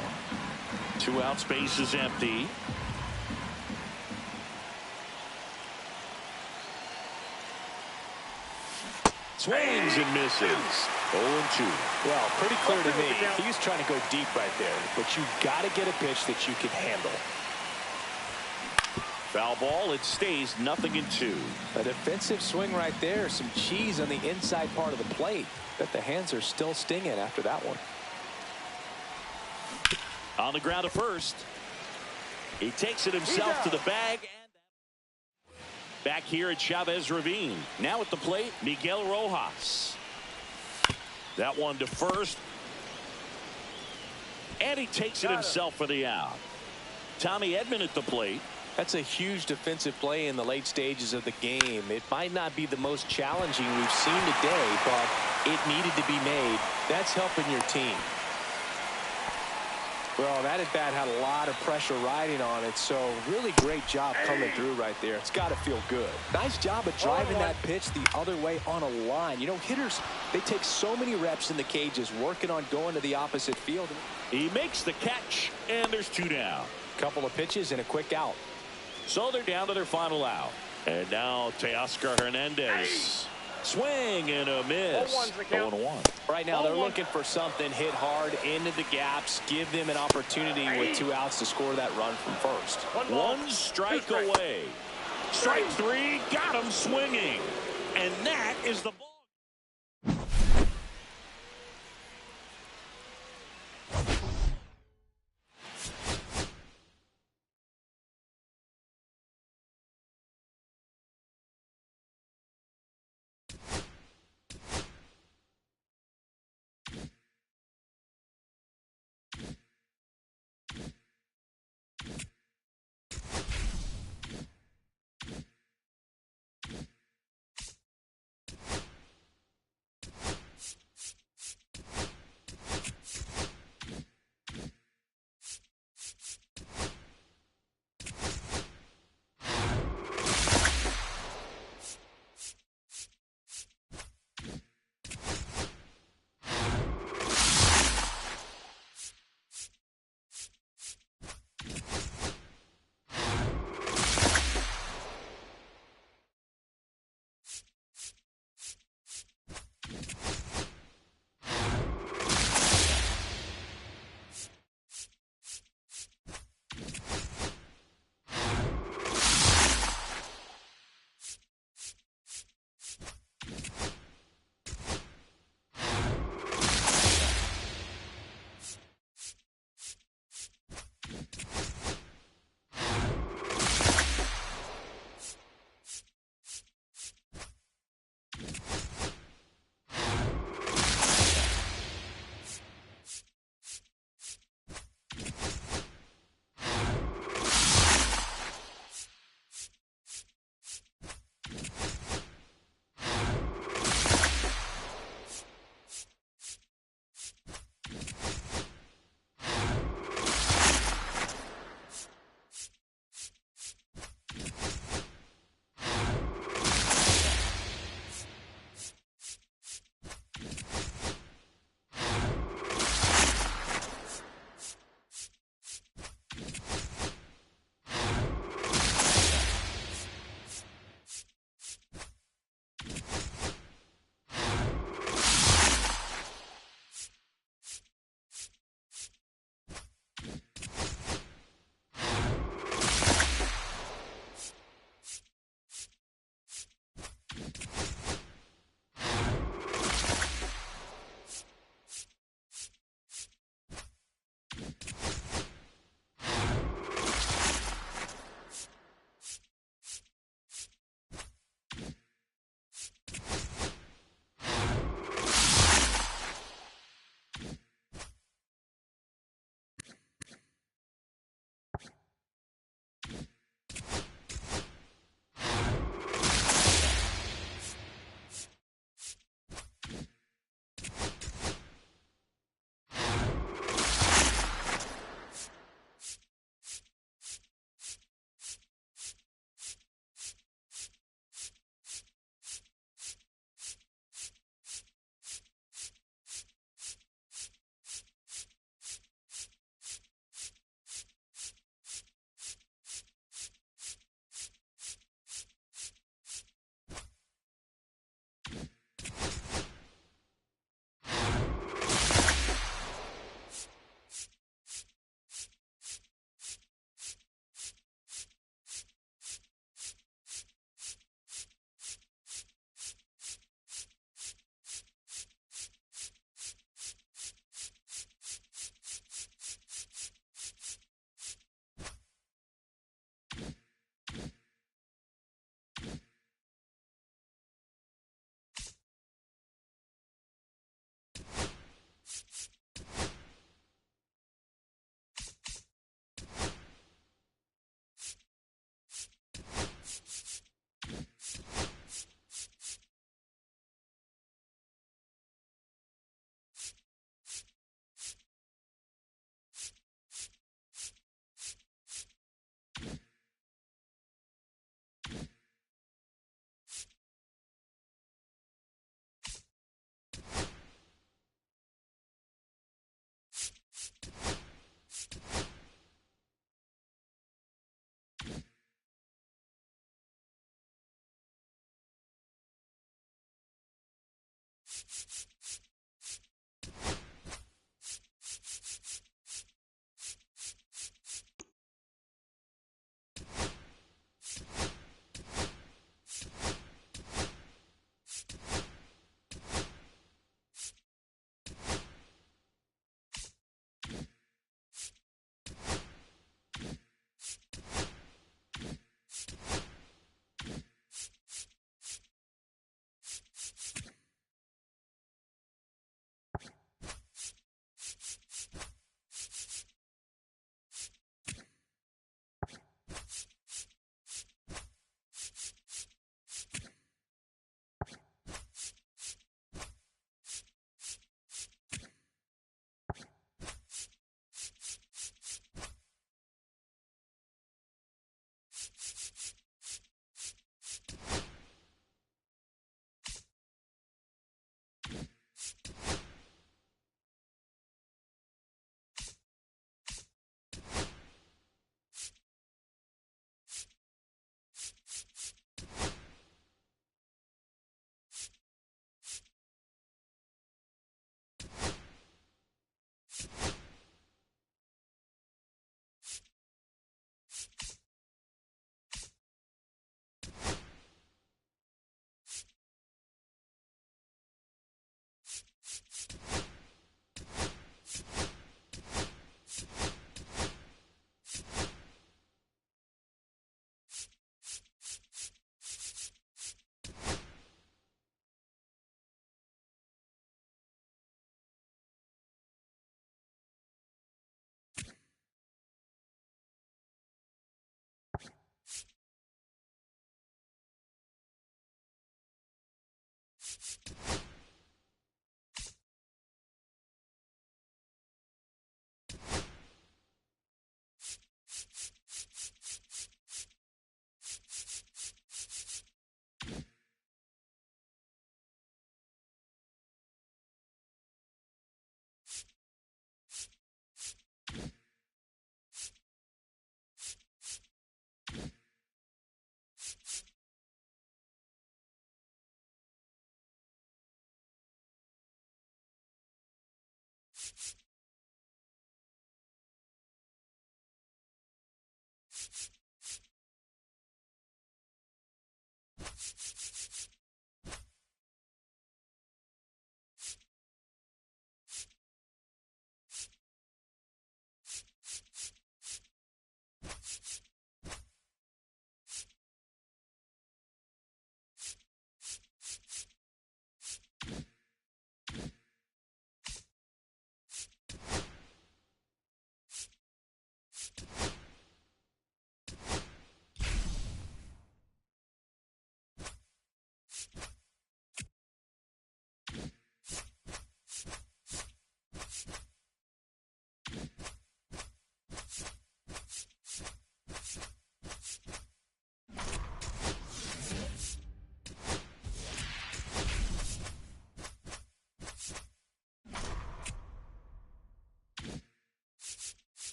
2 outs, base is empty. Swings and misses. 0-2. Well, pretty clear to me. He's trying to go deep right there, but you've got to get a pitch that you can handle. Foul ball. It stays 0-2. A defensive swing right there. Some cheese on the inside part of the plate. Bet the hands are still stinging after that one. On the ground at first. He takes it himself to the bag. And back here at Chavez Ravine. Now at the plate, Miguel Rojas. That one to first. And he takes it himself for the out. Tommy Edman at the plate. That's a huge defensive play in the late stages of the game. It might not be the most challenging we've seen today, but it needed to be made. That's helping your team. Well, that at-bat had a lot of pressure riding on it, so really great job coming through right there. It's got to feel good. Nice job of driving that pitch the other way on a line. You know, hitters, they take so many reps in the cages working on going to the opposite field. He makes the catch, and there's 2 down. Couple of pitches and a quick out. So they're down to their final out. And now Teoscar Hernandez. Swing and a miss. 0-1. Right now they're looking for something, hit hard into the gaps, give them an opportunity with 2 outs to score that run from first. 1 strike away. Strike 3, got him swinging. And that is the ball.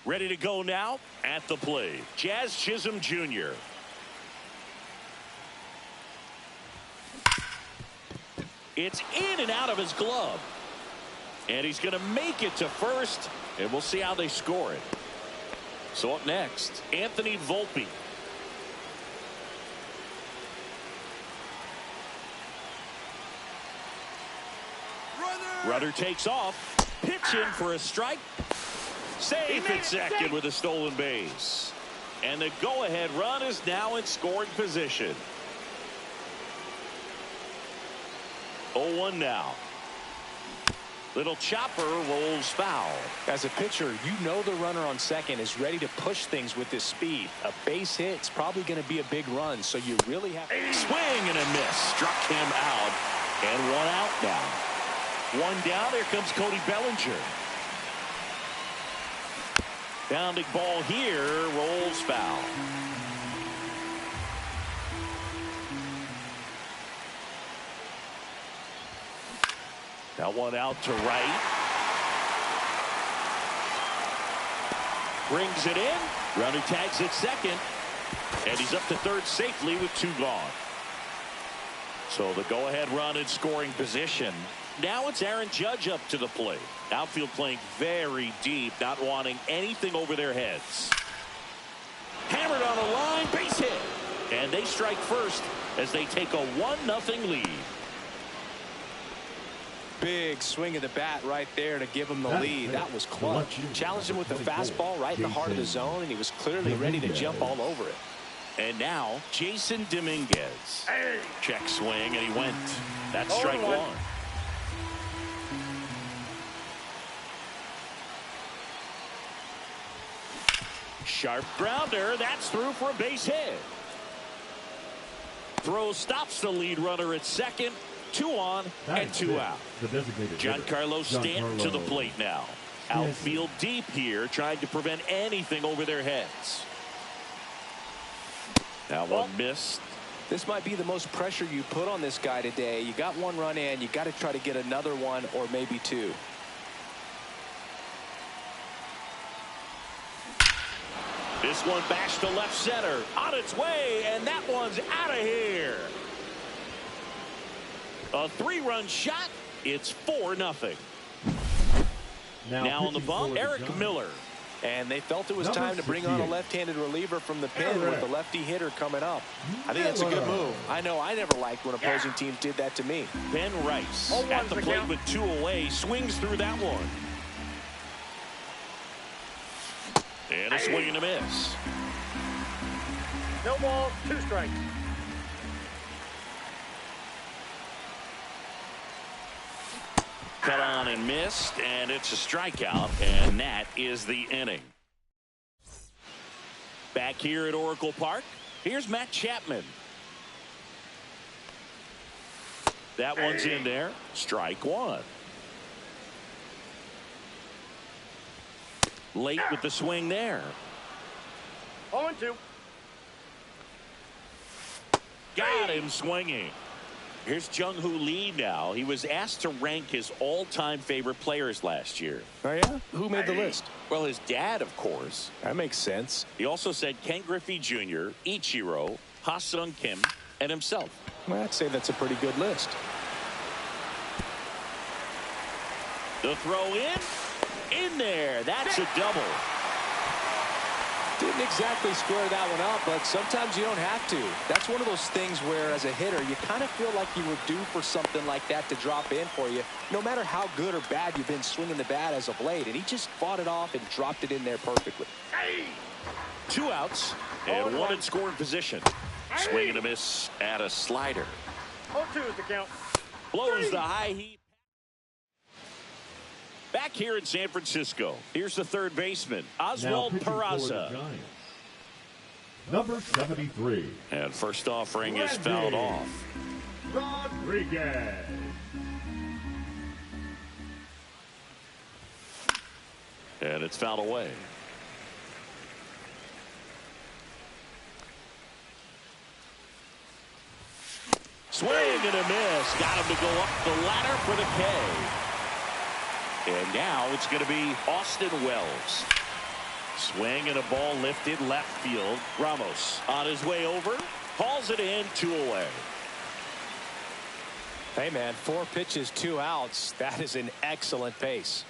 Ready to go now at the plate, Jazz Chisholm Jr. It's in and out of his glove. And he's going to make it to first. And we'll see how they score it. So up next, Anthony Volpe. Runner takes off. Pitch in for a strike. Safe at second with a stolen base. And the go-ahead run is now in scoring position. 0-1 now. Little chopper rolls foul. As a pitcher, you know the runner on second is ready to push things with his speed. A base hit's probably going to be a big run, so you really have to swing and a miss. Struck him out. And 1 out now. 1 down. Here comes Cody Bellinger. Bounding ball here, rolls foul. Now 1 out to right. Brings it in. Runner tags at second. And he's up to third safely with 2 gone. So the go-ahead run in scoring position. Now it's Aaron Judge up to the plate. Outfield playing very deep, not wanting anything over their heads. Hammered on a line, base hit. And they strike first as they take a 1-0 lead. Big swing of the bat right there to give him the lead. That was clutch. Challenged him with the fastball right in the heart of the zone, and he was clearly ready to jump all over it. And now Jason Dominguez. Check swing, and he went. That's strike 1. Sharp grounder. That's through for a base hit. Throw stops the lead runner at second. 2 on and 2 out. Giancarlo Stanton to the plate now. Outfield deep here, trying to prevent anything over their heads. Now 1 missed. This might be the most pressure you put on this guy today. You got 1 run in. You got to try to get another 1 or maybe 2. This one bashed to left center. On its way, and that one's out of here. A 3-run shot. It's 4-0. Now on the bump, Eric Miller. And they felt it was time to bring on a left-handed reliever from the pen with the lefty hitter coming up. I think that's a good move. I know I never liked when opposing teams did that to me. Ben Rice at the plate with 2 away. Swings through that one. And a swing and a miss. No ball, 2 strikes. Cut on and missed, and it's a strikeout, and that is the inning. Back here at Oracle Park, here's Matt Chapman. That one's in there. Strike 1. Late with the swing there. 0-2. Got him swinging. Here's Jung-Hoo Lee now. He was asked to rank his all-time favorite players last year. Oh, yeah? Who made the list? Well, his dad, of course. That makes sense. He also said Ken Griffey Jr., Ichiro, Ha-Seong Kim, and himself. Well, I'd say that's a pretty good list. The throw in there. That's a double. Didn't exactly square that one up, but sometimes you don't have to. That's one of those things where, as a hitter, you kind of feel like you were due for something like that to drop in for you, no matter how good or bad you've been swinging the bat as of late. And he just fought it off and dropped it in there perfectly. 2 outs and 1 in scoring position. Swing and a miss at a slider. 0-2 is the count. Blows the high heat. Back here in San Francisco, here's the third baseman, Oswald Peraza. Number 73. And first offering is fouled off. Rodriguez. And it's fouled away. Swing and a miss. Got him to go up the ladder for the K. And now it's going to be Austin Wells. Swing and a ball lifted left field. Ramos on his way over. Hauls it in, 2 away. Hey, man, 4 pitches, 2 outs. That is an excellent pace.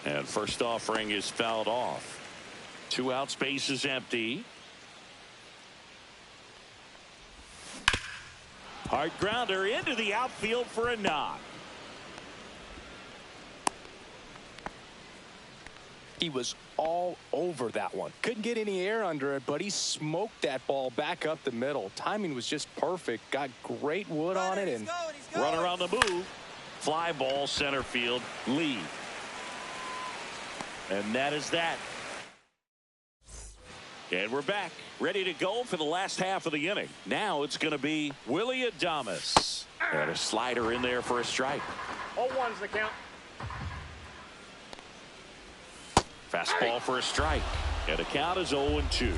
And first offering is fouled off. 2 outs, base is empty. Hard grounder into the outfield for a knock. He was all over that one. Couldn't get any air under it, but he smoked that ball back up the middle. Timing was just perfect. Got great wood on it. And runner on the move. Fly ball center field. Lead. And that is that. And we're back. Ready to go for the last half of the inning. Now it's going to be Willy Adames. And a slider in there for a strike. 0-1's the count. Fastball for a strike. And the count is 0-2.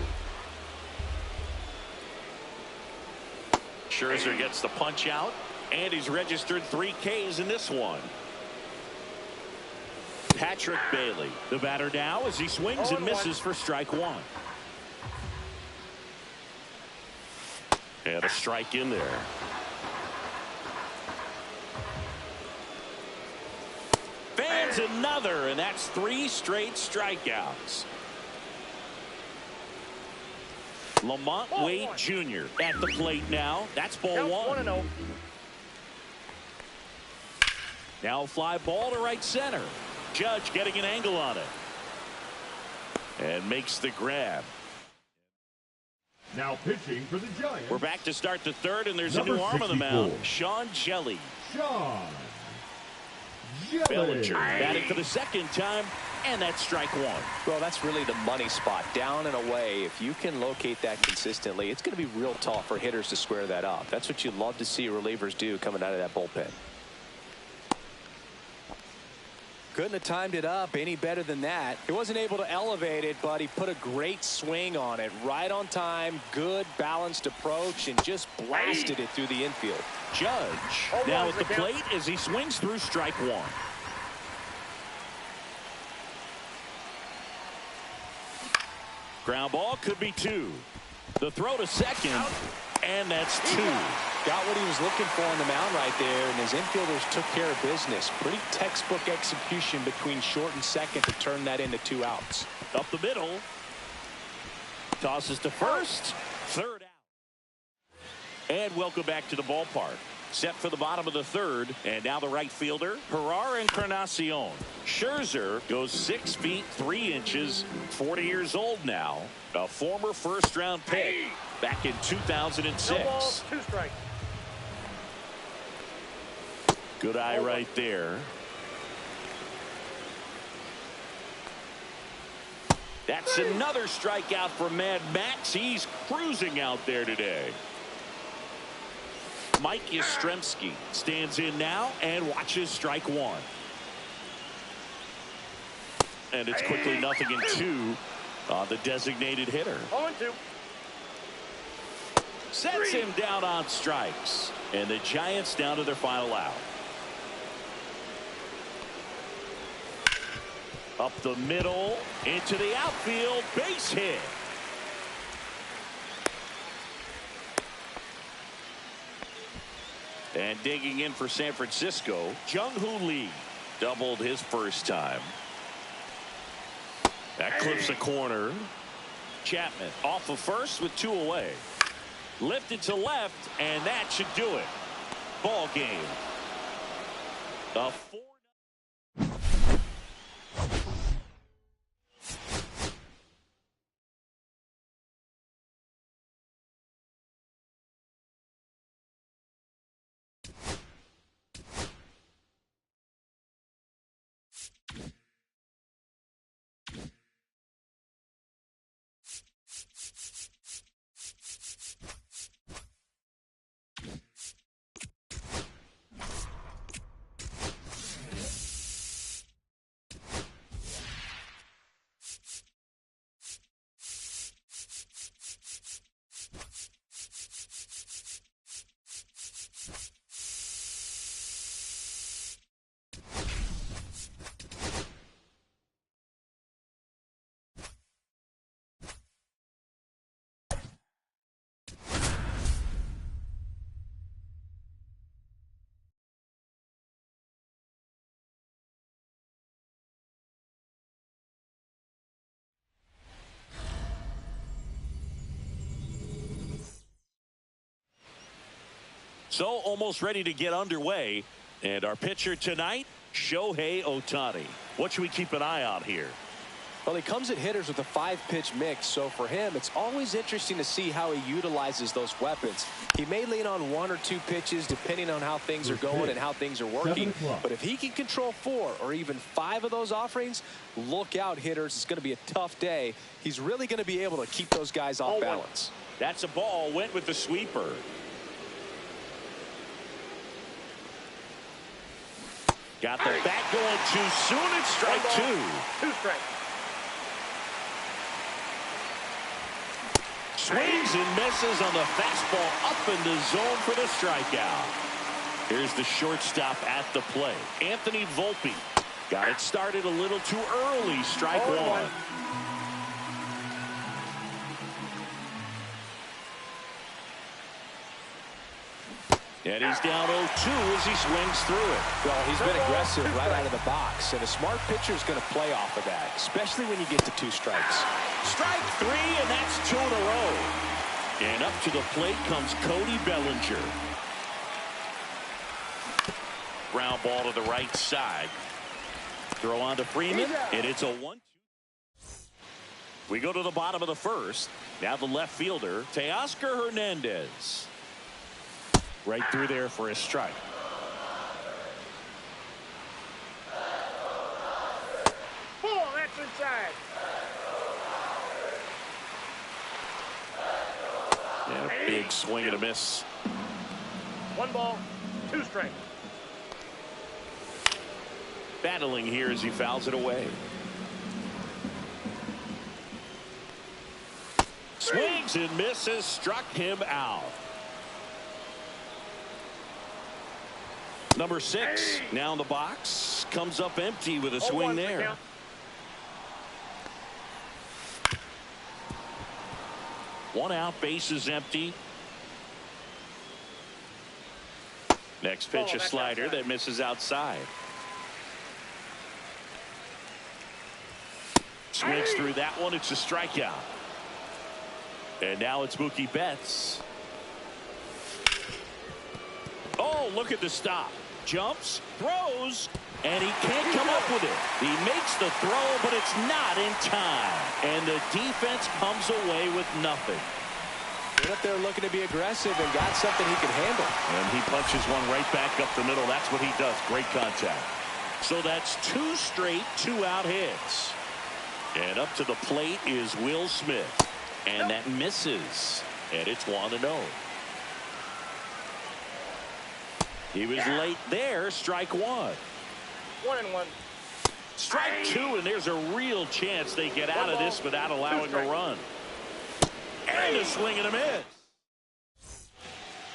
Scherzer gets the punch out. And he's registered 3 Ks in this one. Patrick Bailey, the batter now as he swings and misses for strike 1. And a strike in there. Fans another, and that's 3 straight strikeouts. Lamont Wade Jr. at the plate now. That's ball 1. 1-0. Now fly ball to right center. Judge getting an angle on it. And makes the grab. Now pitching for the Giants. We're back to start the 3rd, and there's Number a new arm on the 64. mound. Sean Jelly. Sean Bellinger Jelly. batting for the 2nd time, and that's strike 1. well, that's really the money spot. Down and away. If you can locate that consistently, it's going to be real tough for hitters to square that up. That's what you love to see relievers do coming out of that bullpen. Couldn't have timed it up any better than that. He wasn't able to elevate it, but he put a great swing on it. Right on time, good balanced approach, and just blasted it through the infield. Judge now at the plate as he swings through strike 1. Ground ball could be 2. The throw to second, and that's 2. Got what he was looking for on the mound right there, and his infielders took care of business. Pretty textbook execution between short and second to turn that into 2 outs. Up the middle. Tosses to first. 3rd out. And welcome back to the ballpark. Set for the bottom of the 3rd. And now the right fielder, Gerard Encarnacion. Scherzer goes 6 feet 3 inches, 40 years old now. A former first-round pick back in 2006. No balls, 2 strikes. Good eye right there. That's another strikeout for Mad Max. He's cruising out there today. Mike Yastrzemski stands in now and watches strike 1. And it's quickly 0-2 on the designated hitter. 0-2. Sets him down on strikes. And the Giants down to their final out. Up the middle, into the outfield, base hit. And digging in for San Francisco, Jung-Hoo Lee doubled his first time. That clips a corner. Chapman off of first with 2 away. Lifted to left, and that should do it. Ball game. A 4. So almost ready to get underway. And our pitcher tonight, Shohei Ohtani. What should we keep an eye on here? Well, he comes at hitters with a 5-pitch mix, so for him, it's always interesting to see how he utilizes those weapons. He may lean on 1 or 2 pitches depending on how things are going and how things are working. But if he can control 4 or even 5 of those offerings, look out, hitters. It's going to be a tough day. He's really going to be able to keep those guys off balance. That's a ball. Went with the sweeper. Got the bat going too soon. It's strike 2. 2 strikes. Swings and misses on the fastball up in the zone for the strikeout. Here's the shortstop at the plate. Anthony Volpe. Got it started a little too early. Strike 1. And he's down 0-2 as he swings through it. Well, he's been aggressive right out of the box, and a smart pitcher is going to play off of that, especially when you get to 2 strikes. Strike 3, and that's 2 in a row. And up to the plate comes Cody Bellinger. Ground ball to the right side. Throw on to Freeman, and it's a 1-2. We go to the bottom of the first. Now the left fielder, Teoscar Hernandez. Right through there for a strike. Ball, that's inside. Yeah, big swing and a miss. 1 ball, 2 strikes. Battling here as he fouls it away. Swings and misses, struck him out. Number 6 now in the box, comes up empty with a swing there. One out, base is empty. Next pitch, a slider that misses outside. Swings through that one. It's a strikeout. And now it's Mookie Betts. Oh, look at the stop. Jumps, throws, and he can't come up with it. He makes the throw, but it's not in time. And the defense comes away with nothing. Been up there looking to be aggressive and got something he can handle. And he punches one right back up the middle. That's what he does. Great contact. So that's 2 straight 2-out hits. And up to the plate is Will Smith. And that misses. And it's 1-0. He was late there. Strike 1. 1-1. Strike 2, and there's a real chance they get out of this without allowing a run. And a swing and a miss.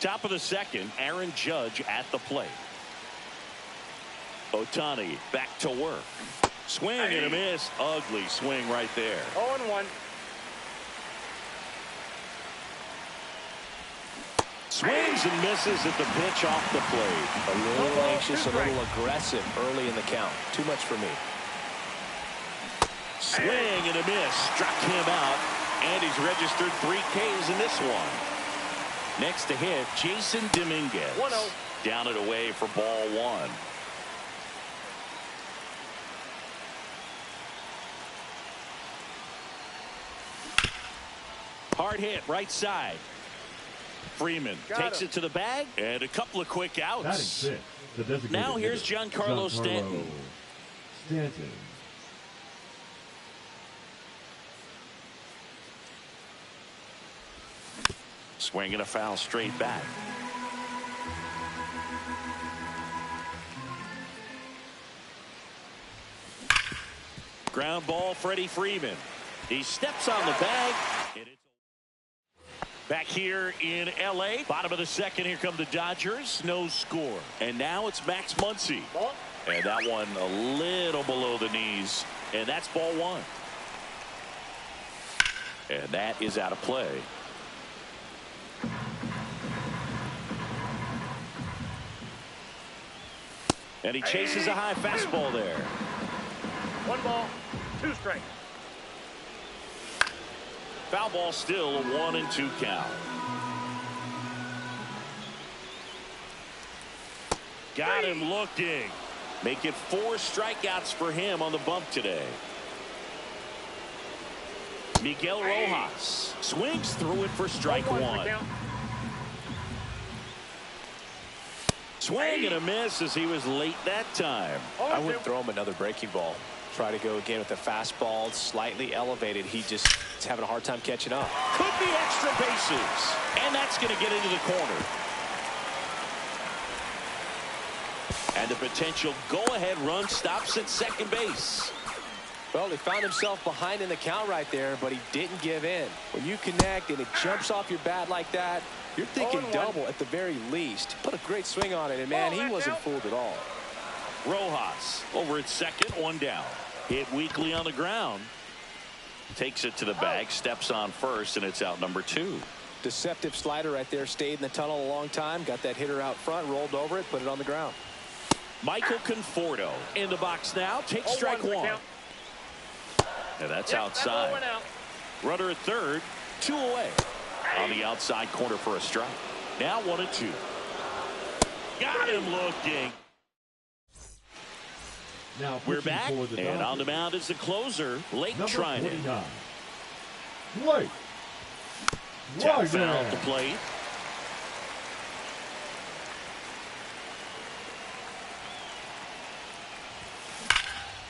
Top of the second, Aaron Judge at the plate. Ohtani back to work. Swing and a miss. Ugly swing right there. 0-1. Swings and misses at the pitch off the plate. A little anxious, a little aggressive early in the count. Too much for me. Swing and a miss. Struck him out. And he's registered 3 Ks in this one. Next to hit, Jason Dominguez. 1-0. Down and away for ball 1. Hard hit, right side. Freeman takes it to the bag, and a couple of quick outs. Now here's Giancarlo Stanton. Swinging a foul straight back. Ground ball, Freddie Freeman. He steps on the bag. Back here in L.A. Bottom of the second. Here come the Dodgers. No score. And now it's Max Muncy. And that one a little below the knees. And that's ball 1. And that is out of play. And he chases a high fastball there. 1 ball, 2 strikes. Foul ball, still a 1-2 count. Got him looking. Make it 4 strikeouts for him on the bump today. Miguel Rojas swings through it for strike 1. Swing and a miss as he was late that time. I wouldn't throw him another breaking ball. Try to go again with the fastball, slightly elevated. He just is having a hard time catching up. Could be extra bases. And that's going to get into the corner. And the potential go-ahead run stops at second base. Well, he found himself behind in the count right there, but he didn't give in. When you connect and it jumps off your bat like that, you're thinking double at the very least. Put a great swing on it, and man, he wasn't fooled at all. Rojas over at second, 1 down. Hit weakly on the ground. Takes it to the bag, steps on first, and it's out number 2. Deceptive slider right there. Stayed in the tunnel a long time. Got that hitter out front, rolled over it, put it on the ground. Michael Conforto in the box now. Takes strike 1. And that's outside. Runner at third, 2 away. On the outside corner for a strike. Now 1-2. Got him looking. Now We're back, for the and on the Dodgers, mound is the closer, Blake number Trinan. 49. Blake. Tap foul to plate.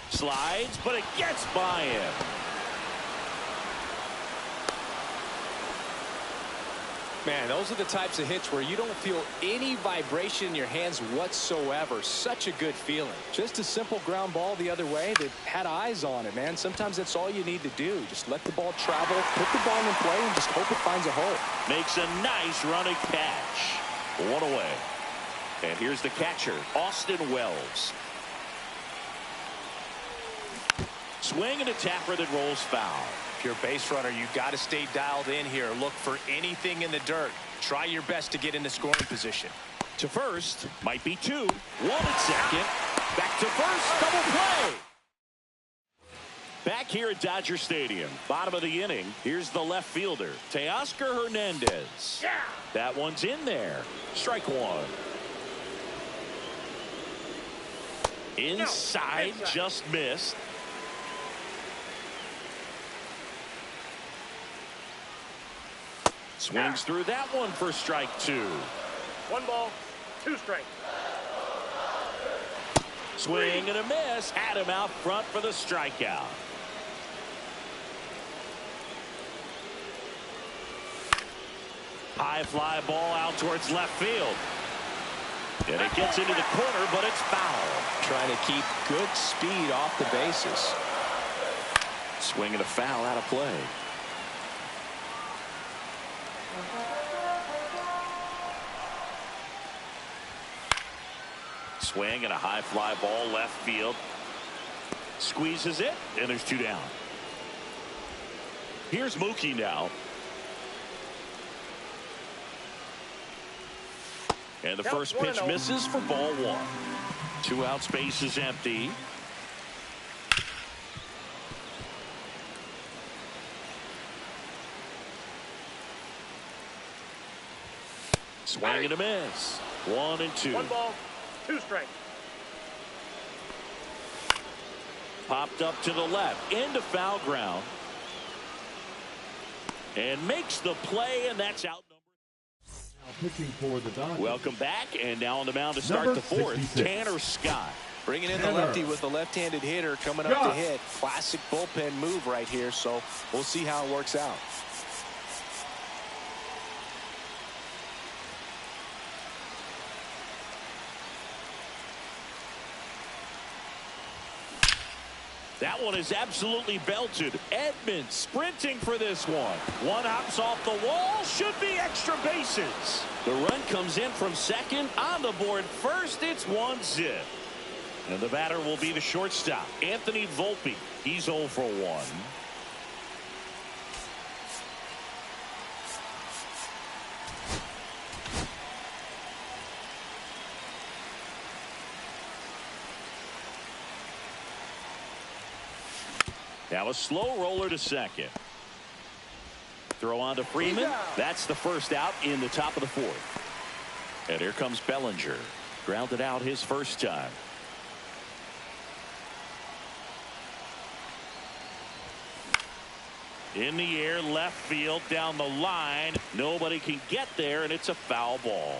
Slides, but it gets by him. Man, those are the types of hits where you don't feel any vibration in your hands whatsoever. Such a good feeling. Just a simple ground ball the other way that had eyes on it, man. Sometimes that's all you need to do. Just let the ball travel, put the ball in play, and just hope it finds a hole. Makes a nice running catch. 1 away. And here's the catcher, Austin Wells. Swing and a tapper that rolls foul. If you're a base runner, you've got to stay dialed in here. Look for anything in the dirt. Try your best to get in the scoring position. To first, might be 2. 1 at second. Back to first, double play. Back here at Dodger Stadium, bottom of the inning, here's the left fielder, Teoscar Hernandez. That one's in there. Strike 1. Inside, just missed. Swings through that one for strike 2. 1 ball, 2 strikes. Swing and a miss. Had him out front for the strikeout. High fly ball out towards left field. And it gets into the corner, but it's foul. Trying to keep good speed off the bases. Swing and a foul out of play. Swing and a high fly ball left field. Squeezes it, and there's 2 down. Here's Mookie now. And the first pitch misses for ball 1. 2 outs, base is empty. Swing and a miss. 1-2. 1 ball, 2 strikes. Popped up to the left into foul ground. And makes the play, and that's out. Pitching for the Dodgers. Welcome back, and now on the mound to start Number the 4th, 66. Tanner Scott. Bringing in the lefty with the left-handed hitter coming up to hit. Classic bullpen move right here, so we'll see how it works out. That one is absolutely belted. Edman sprinting for this one. One hops off the wall. Should be extra bases. The run comes in from second. On the board first, it's 1-0. And the batter will be the shortstop, Anthony Volpe. He's 0 for 1. Now a slow roller to second. Throw on to Freeman. That's the first out in the top of the 4th. And here comes Bellinger. Grounded out his first time. In the air, left field, down the line. Nobody can get there, and it's a foul ball.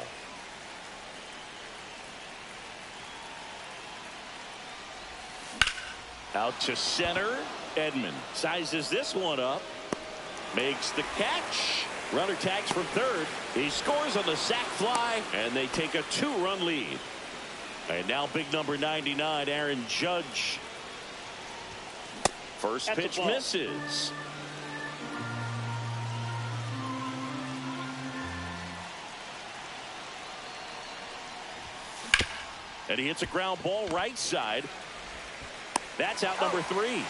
Out to center. Edman sizes this one up. Makes the catch. Runner tags from third. He scores on the sac fly, and they take a 2-run lead. And now big number 99, Aaron Judge. First pitch misses. And he hits a ground ball right side. That's out number 3.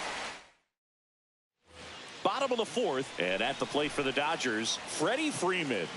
Bottom of the 4th, and at the plate for the Dodgers, Freddie Freeman.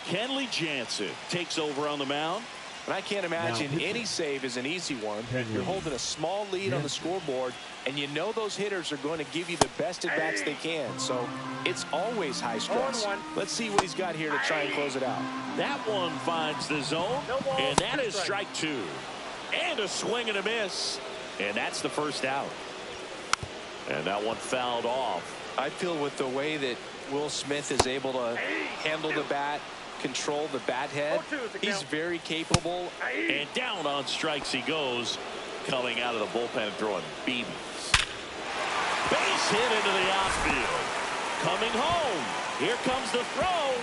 Kenley Jansen takes over on the mound. And I can't imagine any save is an easy one. You're holding a small lead on the scoreboard, and you know those hitters are going to give you the best at bats they can. So it's always high stress. Let's see what he's got here to try and close it out. That one finds the zone, and that is strike 2. And a swing and a miss, and that's the first out. And that one fouled off. I feel with the way that Will Smith is able to handle the bat, control the bat head, he's very capable. And down on strikes he goes, coming out of the bullpen and throwing BBs. Base hit into the outfield. Coming home. Here comes the throw.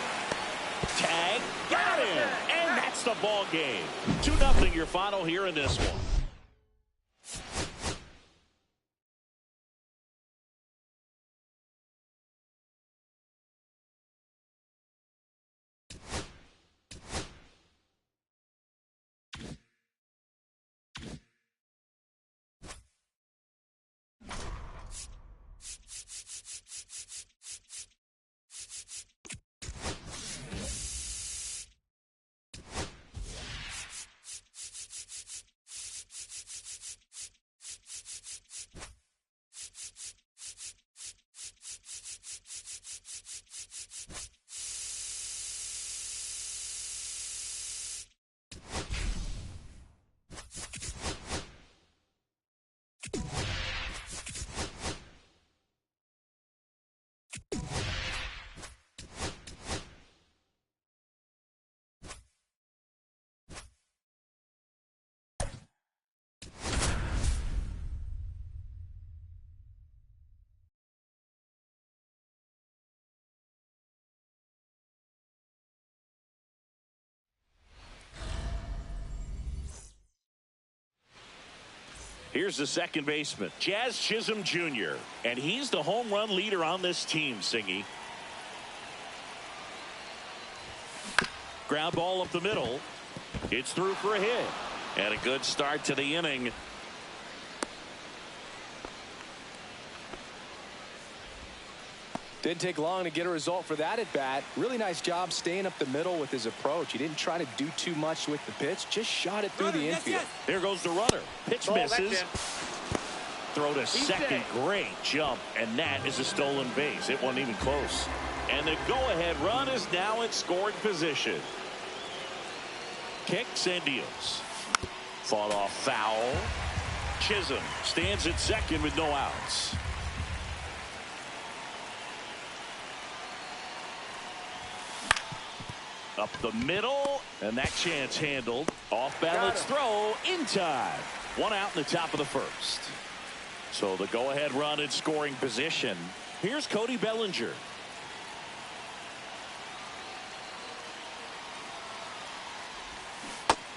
Tag. Got him. And that's the ball game. 2-0 your final here in this one. Here's the second baseman, Jazz Chisholm Jr., and he's the home run leader on this team, Singy. Ground ball up the middle. It's through for a hit. And a good start to the inning. Didn't take long to get a result for that at bat. Really nice job staying up the middle with his approach. He didn't try to do too much with the pitch, just shot it through the infield. There goes the runner. Pitch misses. Throw to second. Great jump, and that is a stolen base. It wasn't even close. And the go-ahead run is now in scoring position. Kicks and deals. Fought off foul. Chisholm stands at second with no outs. Up the middle, and that chance handled. Off balance throw in time. 1 out in the top of the first. So the go-ahead run in scoring position. Here's Cody Bellinger.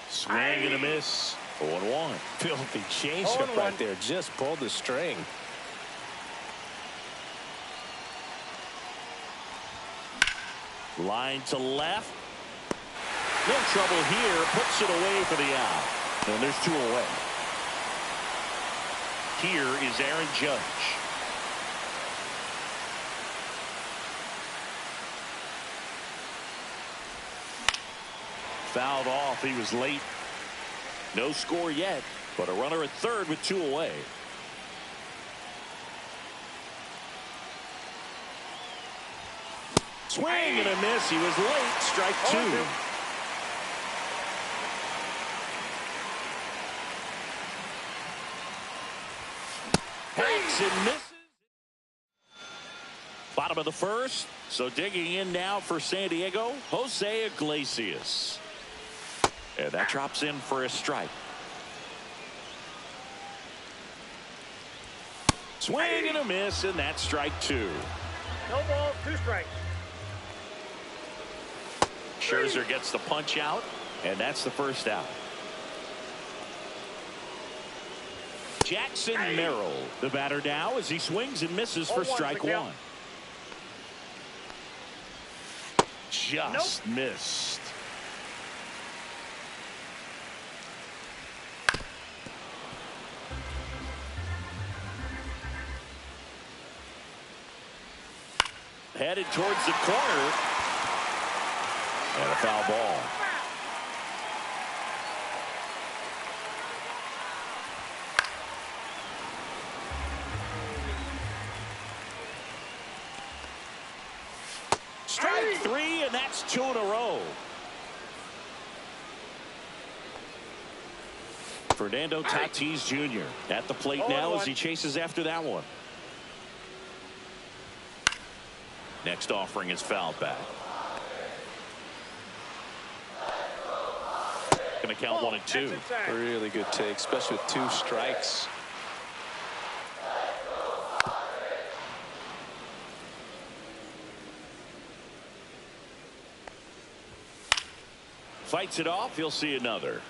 Swing and a miss. 0-1. Filthy changeup right there. Just pulled the string. Line to left. No trouble here. Puts it away for the out. And there's 2 away. Here is Aaron Judge. Fouled off. He was late. No score yet, but a runner at third with 2 away. Swing and a miss. He was late. Strike 2. Hacks and misses. Bottom of the first. So digging in now for San Diego, Jose Iglesias. And that drops in for a strike. Swing and a miss, and that's strike 2. No ball, 2 strikes. Scherzer gets the punch out, and that's the first out. Jackson Merrill, the batter now, as he swings and misses for strike 1. Just missed. Headed towards the corner. And a foul ball. Strike 3, and that's 2 in a row. Fernando Tatis Jr. at the plate now as he chases after that one. Next offering is fouled back. Going to count 1 and 2. Really good take, especially with 2 strikes. Fights it off. He'll see another.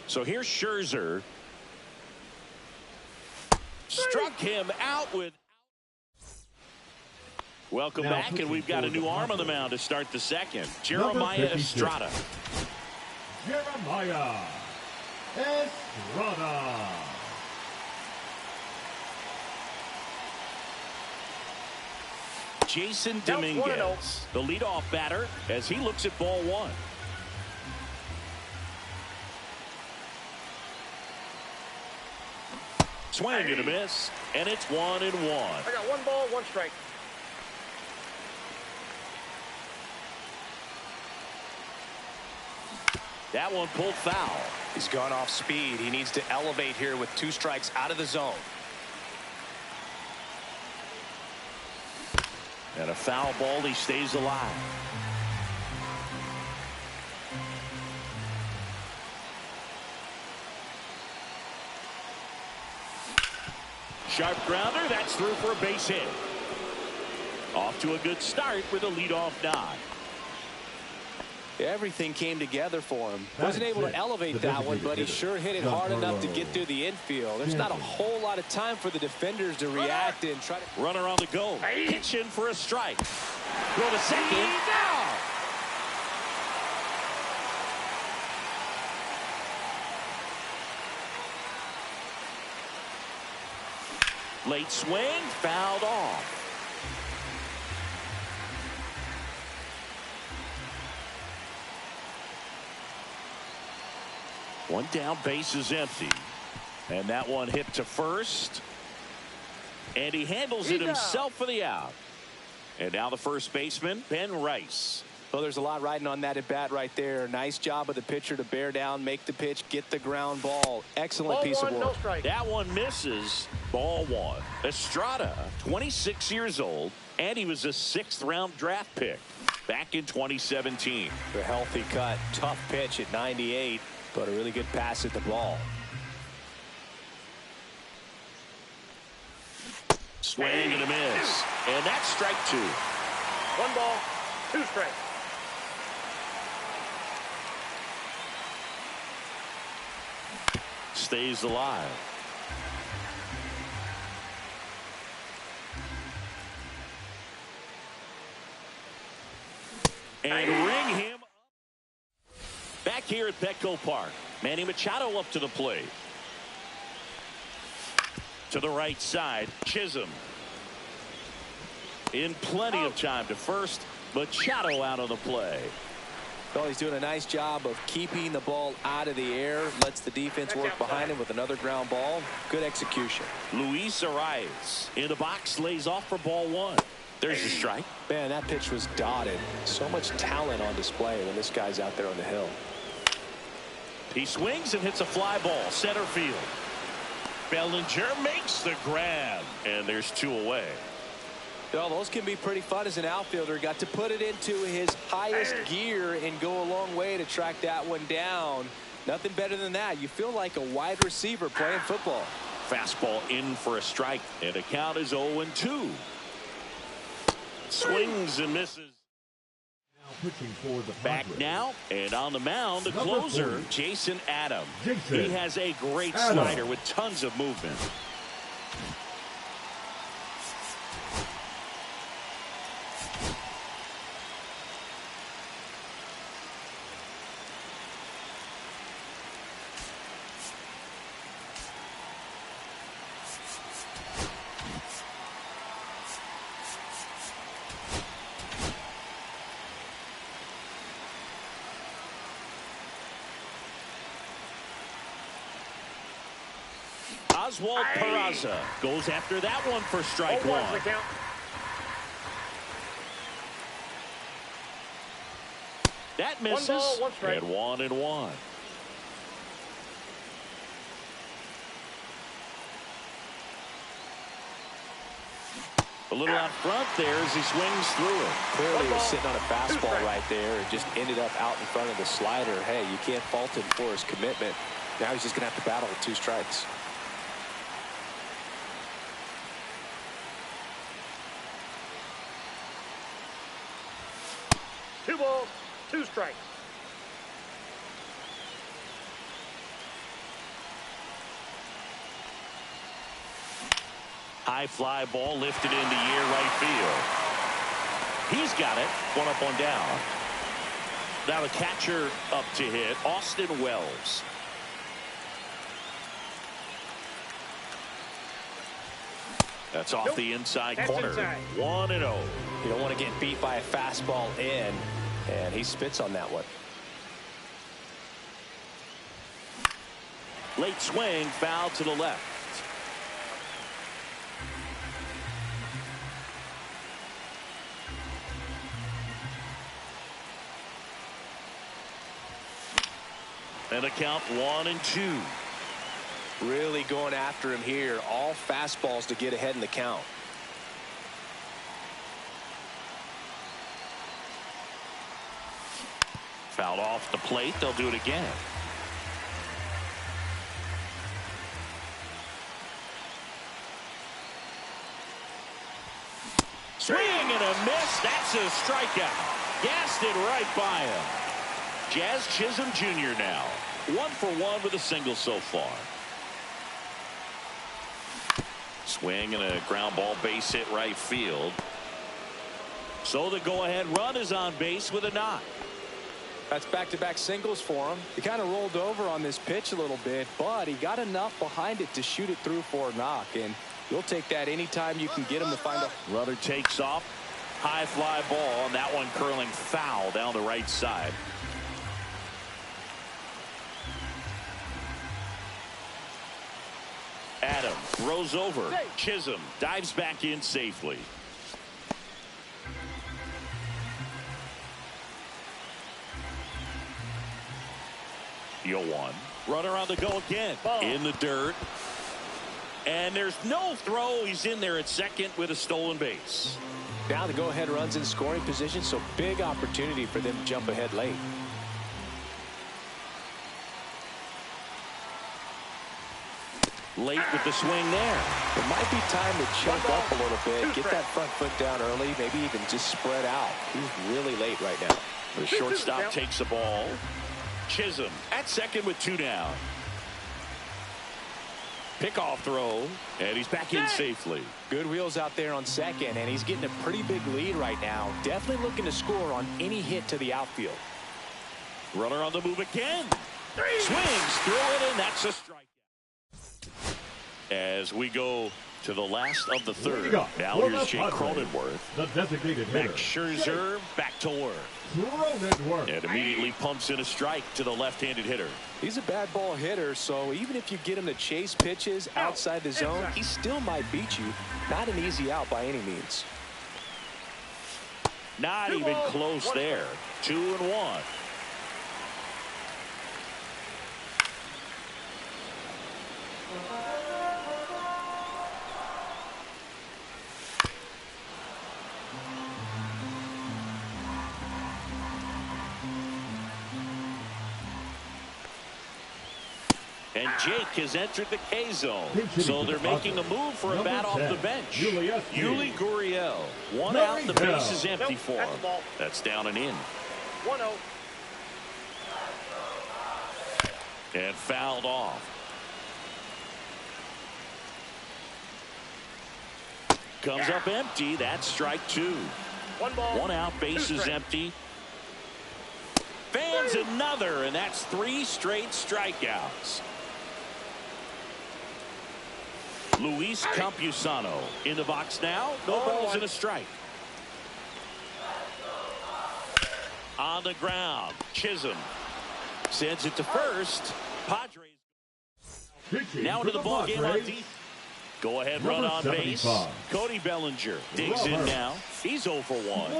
So here's Scherzer. Struck him out with. Welcome back, and we've got a new arm on the mound to start the second. Jeremiah Estrada. Jeremiah Estrada. Jason Dominguez, the leadoff batter, as he looks at ball 1. Swing and a miss, and it's 1 and 1. I got 1 ball, 1 strike. That one pulled foul. He's gone off speed. He needs to elevate here with 2 strikes out of the zone. And a foul ball. He stays alive. Sharp grounder. That's through for a base hit. Off to a good start with a leadoff nod. Everything came together for him. Wasn't able to elevate that one, but he sure hit it hard enough to get through the infield. There's not a whole lot of time for the defenders to react and try to. Runner on the go. Pitch in for a strike. Go to second. Now. Late swing, fouled off. One down, base is empty. And that one hit to first. And he handles it himself for the out. And now the first baseman, Ben Rice. Well, there's a lot riding on that at bat right there. Nice job of the pitcher to bear down, make the pitch, get the ground ball. Excellent piece of work. That one misses. Ball 1. Estrada, 26 years old, and he was a 6th round draft pick back in 2017. A healthy cut, tough pitch at 98, but a really good pass at the ball. Swing and a miss. And that's strike 2. 1 ball, 2 strikes. Stays alive. And ring him up. Back here at Petco Park. Manny Machado up to the plate. To the right side, Chisholm. In plenty of time to first. Machado out of the play. Well, he's doing a nice job of keeping the ball out of the air. Lets the defense work behind him with another ground ball. Good execution. Luis Arias in the box, lays off for ball one. There's the strike. Man, that pitch was dotted. So much talent on display when this guy's out there on the hill. He swings and hits a fly ball, center field. Bellinger makes the grab, and there's 2 away. Well, those can be pretty fun as an outfielder. Got to put it into his highest gear and go a long way to track that one down. Nothing better than that. You feel like a wide receiver playing football. Fastball in for a strike, and the count is 0-2. Swings and misses. Pitching for the Back Padres. now, and on the mound, the closer, 40. Jason Adam. Jason He has a great Adam. slider with tons of movement. Oswald Peraza goes after that one for strike 1. The count. That misses. 1 ball, 1 strike. And 1-1. A little out front there as he swings through it. Clearly he was sitting on a fastball right there and just ended up out in front of the slider. Hey, you can't fault him for his commitment. Now he's just going to have to battle with 2 strikes. Two balls, 2 strikes. High fly ball lifted in the air right field. He's got it. 1 up, 1 down. Now the catcher up to hit, Austin Wells. That's off the inside corner. Inside. 1-0. You don't want to get beat by a fastball in, and he spits on that one. Late swing, foul to the left. And a count 1-2. Really going after him here. All fastballs to get ahead in the count. Fouled off the plate. They'll do it again. Swing and a miss. That's a strikeout. Gassed it right by him. Jazz Chisholm Jr. now 1 for 1 with a single so far. Swing and a ground ball, base hit right field. So the go-ahead run is on base with a knock. That's back-to-back singles for him. He kind of rolled over on this pitch a little bit, but he got enough behind it to shoot it through for a knock, and you'll take that anytime you can get him to find a Runner takes off. High fly ball, and that one curling foul down the right side. Adam throws over. Chisholm dives back in safely. The 0-1. Runner on the go again. In the dirt. And there's no throw. He's in there at second with a stolen base. Now the go-ahead runs in scoring position, so big opportunity for them to jump ahead late. Late with the swing there. It might be time to chunk up a little bit, get that front foot down early, maybe even just spread out. He's really late right now. The shortstop takes the ball. Chisholm at second with 2 down. Pickoff throw, and he's back in safely. Good wheels out there on second, and he's getting a pretty big lead right now. Definitely looking to score on any hit to the outfield. Runner on the move again. Swings through it, and that's a strikeout. As we go to the last of the third. Now For here's the Jake Padres, Cronenworth. the designated hitter. Max Scherzer back to work. Cronenworth. And immediately pumps in a strike to the left-handed hitter. He's a bad ball hitter, so even if you get him to chase pitches outside the zone, he still might beat you. Not an easy out by any means. Not even close there. 2-1. And Jake has entered the K zone. So they're making a move for a bat off the bench. Yuli Gurriel. One out, the base is empty for him. That's down and in. 1-0. And fouled off. Comes up empty. That's strike two. 1 ball. One out, base is empty. Fans another, and that's 3 straight strikeouts. Luis Campusano in the box now. No balls and a strike. On the ground, Chisholm sends it to first. Padres now into the ball game on deep. Go ahead, run on base. Cody Bellinger digs in now. He's 0 for 1.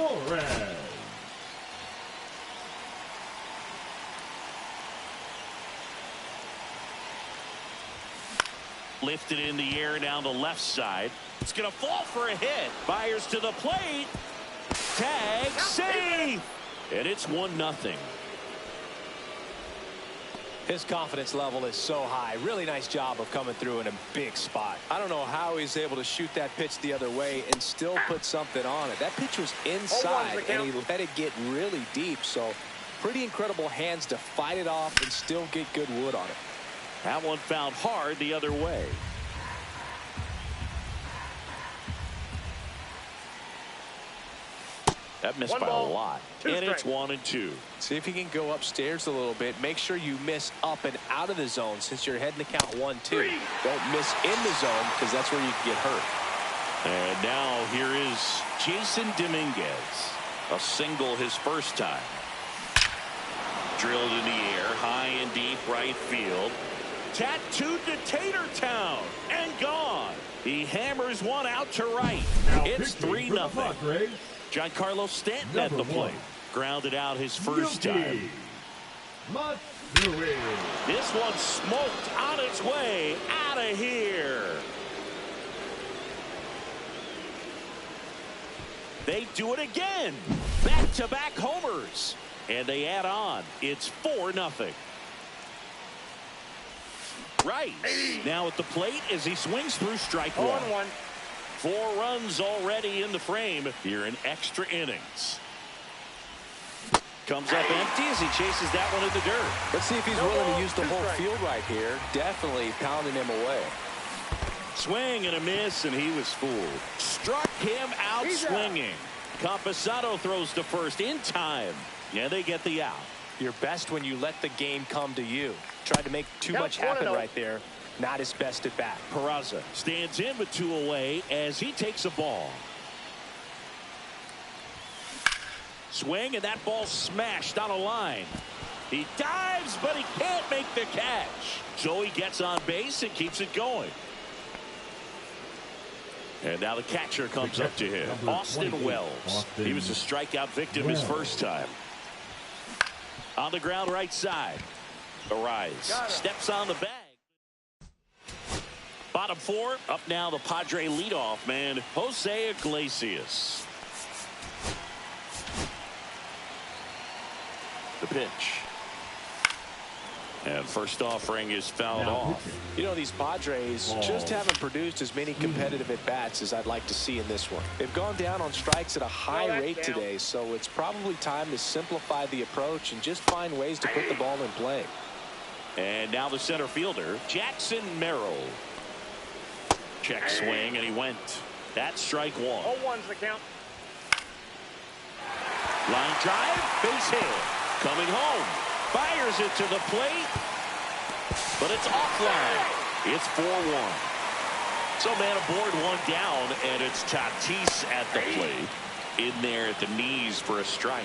Lifted in the air down the left side. It's going to fall for a hit. Fires to the plate. Tag, save. And it's 1-0. His confidence level is so high. Really nice job of coming through in a big spot. I don't know how he's able to shoot that pitch the other way and still put something on it. That pitch was inside, and he let it get really deep. So pretty incredible hands to fight it off and still get good wood on it. That one fouled hard the other way. That missed by a lot. And it's 1-2. See if you can go upstairs a little bit. Make sure you miss up and out of the zone since you're heading to count 1-2. Don't miss in the zone because that's where you can get hurt. And now here is Jason Dominguez. A single his first time. Drilled in the air, high and deep right field. Tattooed to Tatertown and gone. He hammers one out to right. It's 3-0. Giancarlo Stanton at the plate. Grounded out his first time. This one smoked on its way out of here. They do it again. Back-to-back homers. And they add on. It's 4-0. Rice now at the plate as he swings through strike one. 4 runs already in the frame here in extra innings. Comes up empty as he chases that one in the dirt. Let's see if he's willing to use the whole field right here. Definitely pounding him away. Swing and a miss, and he was fooled. Struck him out swinging. Campusano throws to first in time. Yeah, they get the out. You're best when you let the game come to you. Tried to make too much happen right there. Not his best at bat. Peraza stands in with 2 away as he takes a ball. Swing, and that ball smashed on a line. He dives, but he can't make the catch. So he gets on base and keeps it going. And now the catcher comes up to him. Austin Wells. He was a strikeout victim his first time. On the ground right side. Arise. Steps on the bag. Bottom 4. Up now the Padre leadoff man, Jose Iglesias. The pitch. And first offering is fouled off. You know, these Padres just haven't produced as many competitive at-bats as I'd like to see in this one. They've gone down on strikes at a high rate today, so it's probably time to simplify the approach and just find ways to put the ball in play. And now the center fielder, Jackson Merrill. Check swing, and he went. That's strike 1. 0-1's the count. Line drive, base hit. Coming home. Fires it to the plate. But it's offline. It's 4-1. So man aboard, one down, and it's Tatis at the plate. In there at the knees for a strike.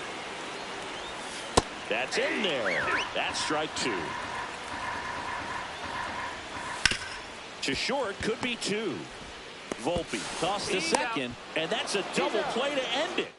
That's in there. That's strike two. To short, could be two. Volpe tossed to second, and that's a double play to end it.